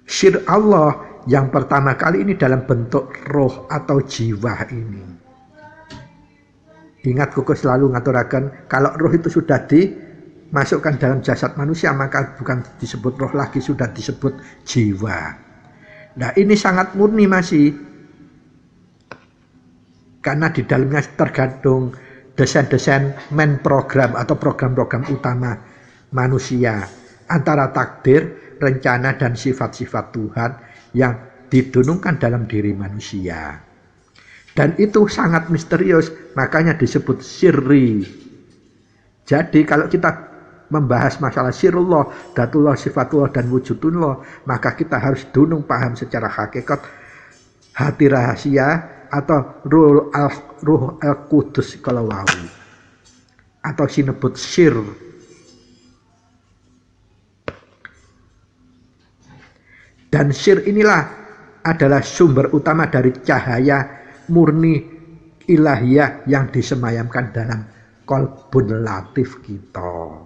Syir Allah yang pertama kali ini dalam bentuk roh atau jiwa ini. Ingat kuku selalu ngaturakan, kalau roh itu sudah dimasukkan dalam jasad manusia, maka bukan disebut roh lagi, sudah disebut jiwa. Nah, ini sangat murni masih. Karena di dalamnya tergantung desain-desain main program atau program-program utama manusia. antara takdir, rencana dan sifat-sifat Tuhan yang didunungkan dalam diri manusia. Dan itu sangat misterius, makanya disebut sirri. Jadi kalau kita membahas masalah sirullah, datullah, sifatullah, dan wujudullah, maka kita harus dunung paham secara hakikat hati rahasia atau ruh al-Qudus kalau wau, atau sinebut sir. Dan sir inilah adalah sumber utama dari cahaya murni ilahiyah yang disemayamkan dalam qalbun latif kita.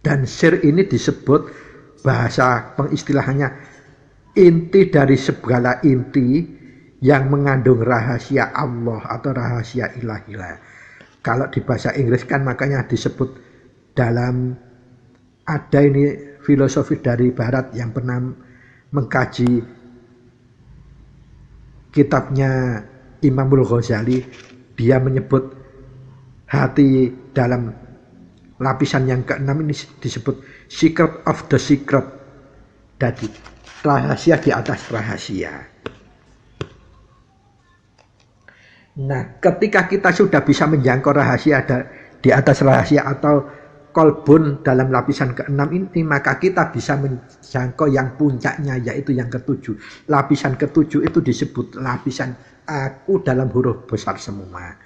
Dan sir ini disebut bahasa pengistilahannya inti dari segala inti yang mengandung rahasia Allah atau rahasia ilahiyah. Kalau di bahasa Inggris kan makanya disebut dalam, ada ini filosofi dari barat yang pernah mengkaji kitabnya Imamul Ghazali, dia menyebut hati dalam lapisan yang keenam ini disebut secret of the secret. Jadi rahasia di atas rahasia. Nah, ketika kita sudah bisa menjangkau rahasia di atas rahasia atau kolbun dalam lapisan keenam ini, maka kita bisa menjangkau yang puncaknya, yaitu yang ketujuh. Lapisan ketujuh itu disebut lapisan aku dalam huruf besar semua.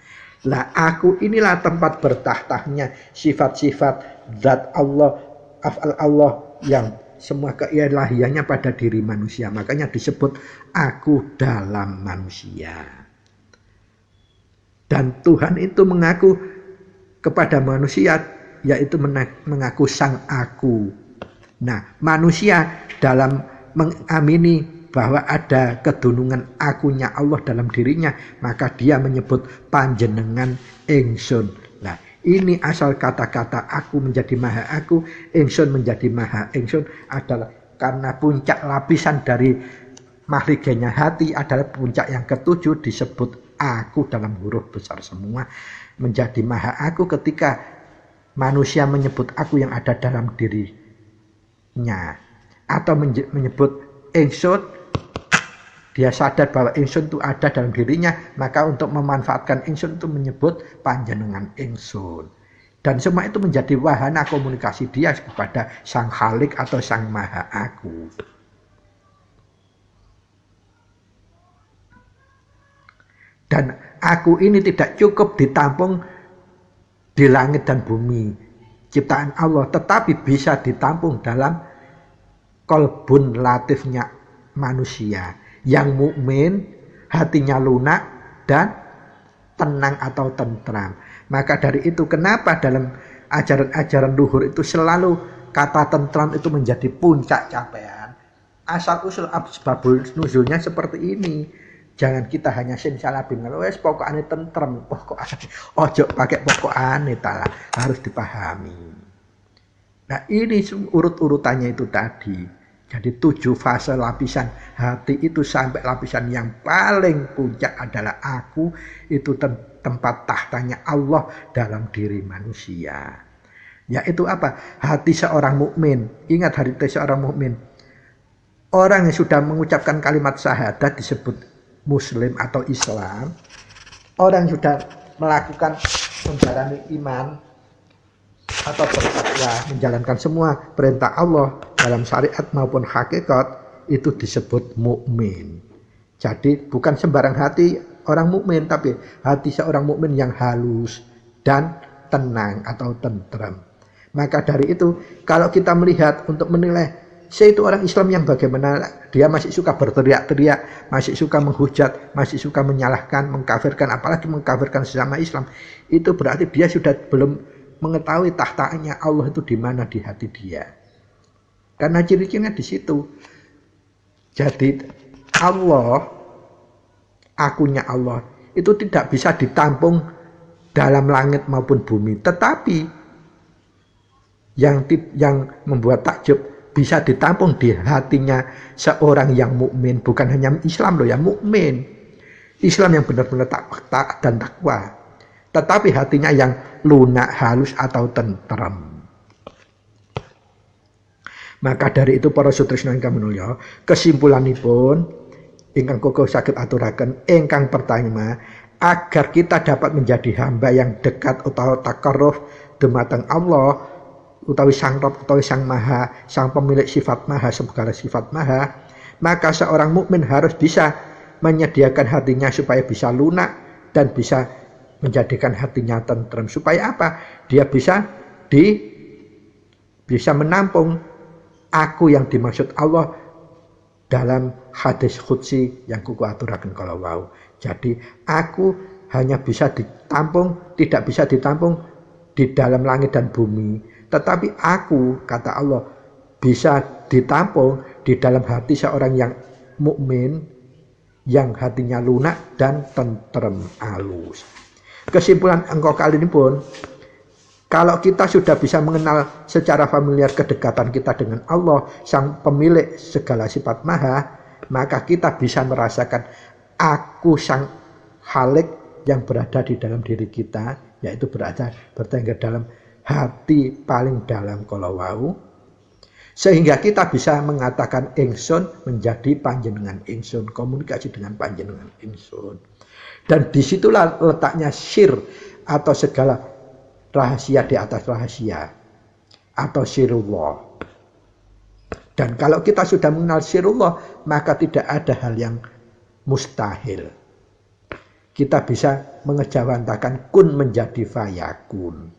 Lah aku inilah tempat bertahtahnya sifat-sifat zat Allah, af'al Allah yang semua keilahiannya pada diri manusia. Makanya disebut aku dalam manusia. Dan Tuhan itu mengaku kepada manusia, yaitu mengaku sang aku. Nah, manusia dalam mengamini bahwa ada kedunungan akunya Allah dalam dirinya, maka dia menyebut panjenengan ingsun. Nah, ini asal kata-kata aku menjadi maha aku, ingsun menjadi maha ingsun adalah karena puncak lapisan dari mahliganya hati adalah puncak yang ketujuh, disebut aku dalam huruf besar semua, menjadi maha aku ketika manusia menyebut aku yang ada dalam dirinya, atau menyebut ingsun, dia sadar bahwa ingsun itu ada dalam dirinya, maka untuk memanfaatkan ingsun itu menyebut panjenengan ingsun. Dan semua itu menjadi wahana komunikasi dia kepada sang Khalik atau sang Maha Aku. Dan aku ini tidak cukup ditampung di langit dan bumi ciptaan Allah, tetapi bisa ditampung dalam kolbun latifnya manusia yang mukmin, hatinya lunak dan tenang atau tentram. Maka dari itu kenapa dalam ajaran-ajaran luhur itu selalu kata tentram itu menjadi puncak capaian. Asal usul asbabul nuzulnya seperti ini. Jangan kita hanya simsalabim, wes pokokane tentrem, pokokane ojo pakai pokokane, harus dipahami. Nah, ini urut-urutannya itu tadi. Jadi 7 fase lapisan hati itu sampai lapisan yang paling puncak adalah aku, itu tempat tahtanya Allah dalam diri manusia. Yaitu apa? Hati seorang mukmin. Ingat hati seorang mukmin. Orang yang sudah mengucapkan kalimat syahadat disebut Muslim atau Islam. Orang yang sudah melakukan menjalani iman atau bertakwa, menjalankan semua perintah Allah dalam syariat maupun hakikat, itu disebut mukmin. Jadi bukan sembarang hati orang mukmin, tapi hati seorang mukmin yang halus dan tenang atau tentrem. Maka dari itu kalau kita melihat untuk menilai saya itu orang Islam yang bagaimana, dia masih suka berteriak-teriak, masih suka menghujat, masih suka menyalahkan, mengkafirkan, apalagi mengkafirkan sesama Islam, itu berarti dia sudah belum mengetahui tahtanya Allah itu di mana di hati dia. Karena ciri-cirinya di situ. Jadi Allah, akunya Allah, itu tidak bisa ditampung dalam langit maupun bumi. Tetapi yang membuat takjub, bisa ditampung di hatinya seorang yang mukmin, bukan hanya Islam loh ya, mukmin. Islam yang benar-benar taat dan takwa. tetapi hatinya yang lunak, halus atau tentrem. Maka dari itu para sutresna ingkang minulya, kesimpulanipun ingkang koko saged aturaken ingkang pertama, agar kita dapat menjadi hamba yang dekat utawa takarruf dumateng Allah utawi Sang Rob utawi Sang Maha, Sang pemilik sifat maha, segala sifat maha, maka seorang mukmin harus bisa menyediakan hatinya supaya bisa lunak dan bisa menjadikan hatinya tentrem. Supaya apa? Dia bisa menampung aku yang dimaksud Allah dalam hadis qudsi yang kuku aturaken kalau wau. Jadi aku hanya bisa ditampung, tidak bisa ditampung di dalam langit dan bumi. Tetapi aku, kata Allah, bisa ditampung di dalam hati seorang yang mukmin, yang hatinya lunak dan tentrem halus. Kesimpulan engkau kali ini pun, kalau kita sudah bisa mengenal secara familiar kedekatan kita dengan Allah, Sang pemilik segala sifat maha, maka kita bisa merasakan aku Sang Khalik yang berada di dalam diri kita, yaitu bertengger dalam hati paling dalam kolowau, sehingga kita bisa mengatakan ingsun menjadi panjenengan ingsun, komunikasi dengan panjenengan ingsun. Dan disitulah letaknya sir atau segala rahasia di atas rahasia atau sirullah. Dan kalau kita sudah mengenal sirullah, maka tidak ada hal yang mustahil. Kita bisa mengejawantakan kun menjadi fayakun.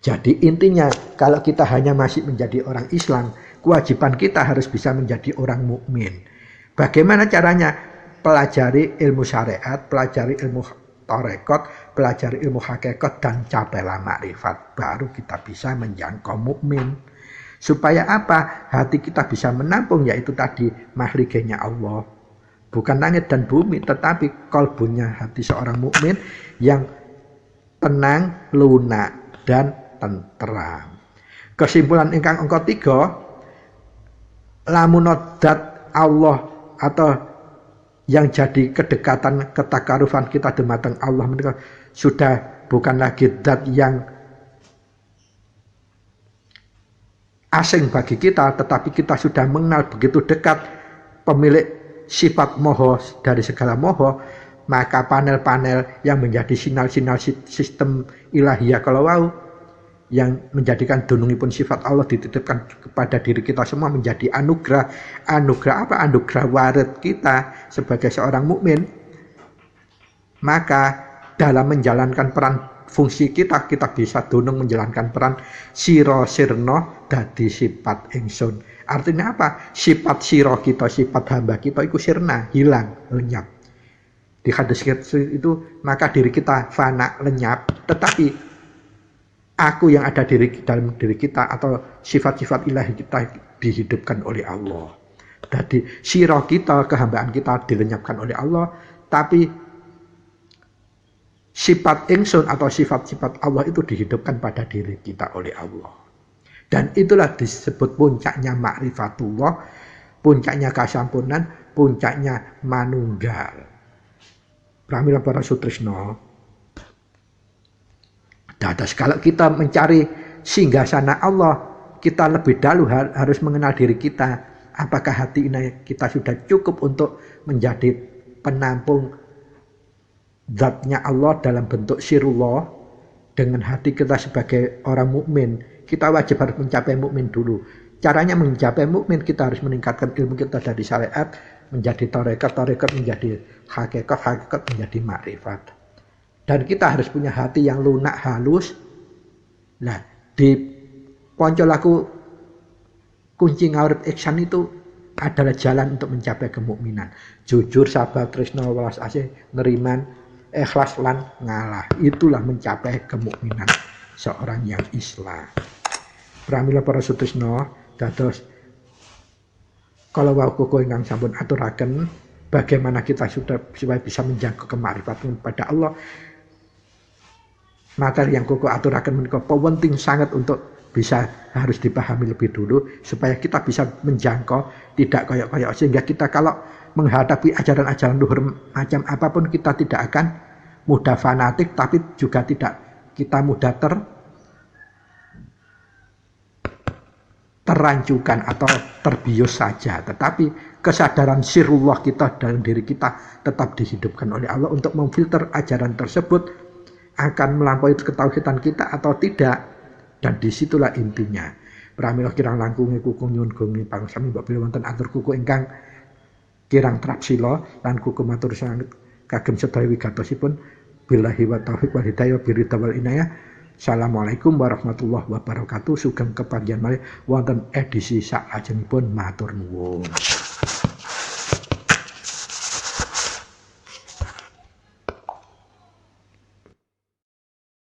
Jadi intinya kalau kita hanya masih menjadi orang Islam, kewajiban kita harus bisa menjadi orang mukmin. Bagaimana caranya? Pelajari ilmu syariat, pelajari ilmu tarekat, pelajari ilmu hakikat, dan capailah makrifat. Baru kita bisa menjangkau mukmin. Supaya apa? Hati kita bisa menampung, yaitu tadi mahligenya Allah. Bukan langit dan bumi, tetapi kalbunya hati seorang mukmin yang tenang, lunak, dan tenteram. Kesimpulan ingkang angka 3, lamunodat Allah atau yang jadi kedekatan ketakarufan kita dumateng Allah menika sudah bukan lagi zat yang asing bagi kita, tetapi kita sudah mengenal begitu dekat pemilik sifat moho dari segala moho, maka panel-panel yang menjadi sinyal-sinyal sistem ilahiyah kalau wau yang menjadikan dunungipun sifat Allah dititipkan kepada diri kita semua menjadi anugerah. Anugerah apa? Anugerah warid kita sebagai seorang mukmin. Maka dalam menjalankan peran fungsi kita bisa dunung menjalankan peran siro sirno dadi sifat ingsun. Artinya apa? Sifat siro kita, sifat hamba kita itu sirna, hilang, lenyap. Di hadis itu maka diri kita fana, lenyap, tetapi aku yang ada dalam diri kita atau sifat-sifat ilahi kita dihidupkan oleh Allah. Jadi sirah kita, kehambaan kita dilenyapkan oleh Allah, tapi sifat ingsun atau sifat-sifat Allah itu dihidupkan pada diri kita oleh Allah. Dan itulah disebut puncaknya ma'rifatullah, puncaknya kasampurnan, puncaknya manunggal. Pramila para sutresna, dados kalau kita mencari singgasana Allah, kita lebih dahulu harus mengenal diri kita. Apakah hati ini kita sudah cukup untuk menjadi penampung zatnya Allah dalam bentuk sirullah. Dengan hati kita sebagai orang mukmin, kita wajib harus mencapai mukmin dulu. Caranya mencapai mukmin, kita harus meningkatkan ilmu kita dari syariat menjadi tarekat menjadi hakikat menjadi makrifat. Dan kita harus punya hati yang lunak, halus. Nah, di poncolaku kunci ngawrit ihsan itu adalah jalan untuk mencapai kemukminan. Jujur, sabar, tresna, welas asih, neriman, ikhlas lan ngalah. Itulah mencapai kemukminan seorang yang Islam. Pramila para sutresna, dados kalau wau koko ingkang sampun aturaken bagaimana kita sudah supaya bisa menjangkau kemakrifatan pada Allah. Materi yang koko aturaken menika penting sangat untuk bisa harus dipahami lebih dulu supaya kita bisa menjangkau, tidak koyok-koyok, sehingga kita kalau menghadapi ajaran-ajaran luhur macam apapun kita tidak akan mudah fanatik, tapi juga tidak kita mudah terancukan atau terbius saja. Tetapi kesadaran sirullah kita dalam diri kita tetap dihidupkan oleh Allah untuk memfilter ajaran tersebut akan melampaui ketauhidan kita atau tidak. Dan disitulah intinya. Pramila kirang langkunge kuku nyuwun gungi pangsami mbok bilih wonten atur kuku ingkang kirang trapsila lan kuku matur sanget kagem sedaya wigatosipun billahi wa taufiq wal hidayah birida wal inayah. Assalamualaikum warahmatullahi wabarakatuh. Sugeng kepanjenengan malih wonten edisi salajengipun, matur nuwun.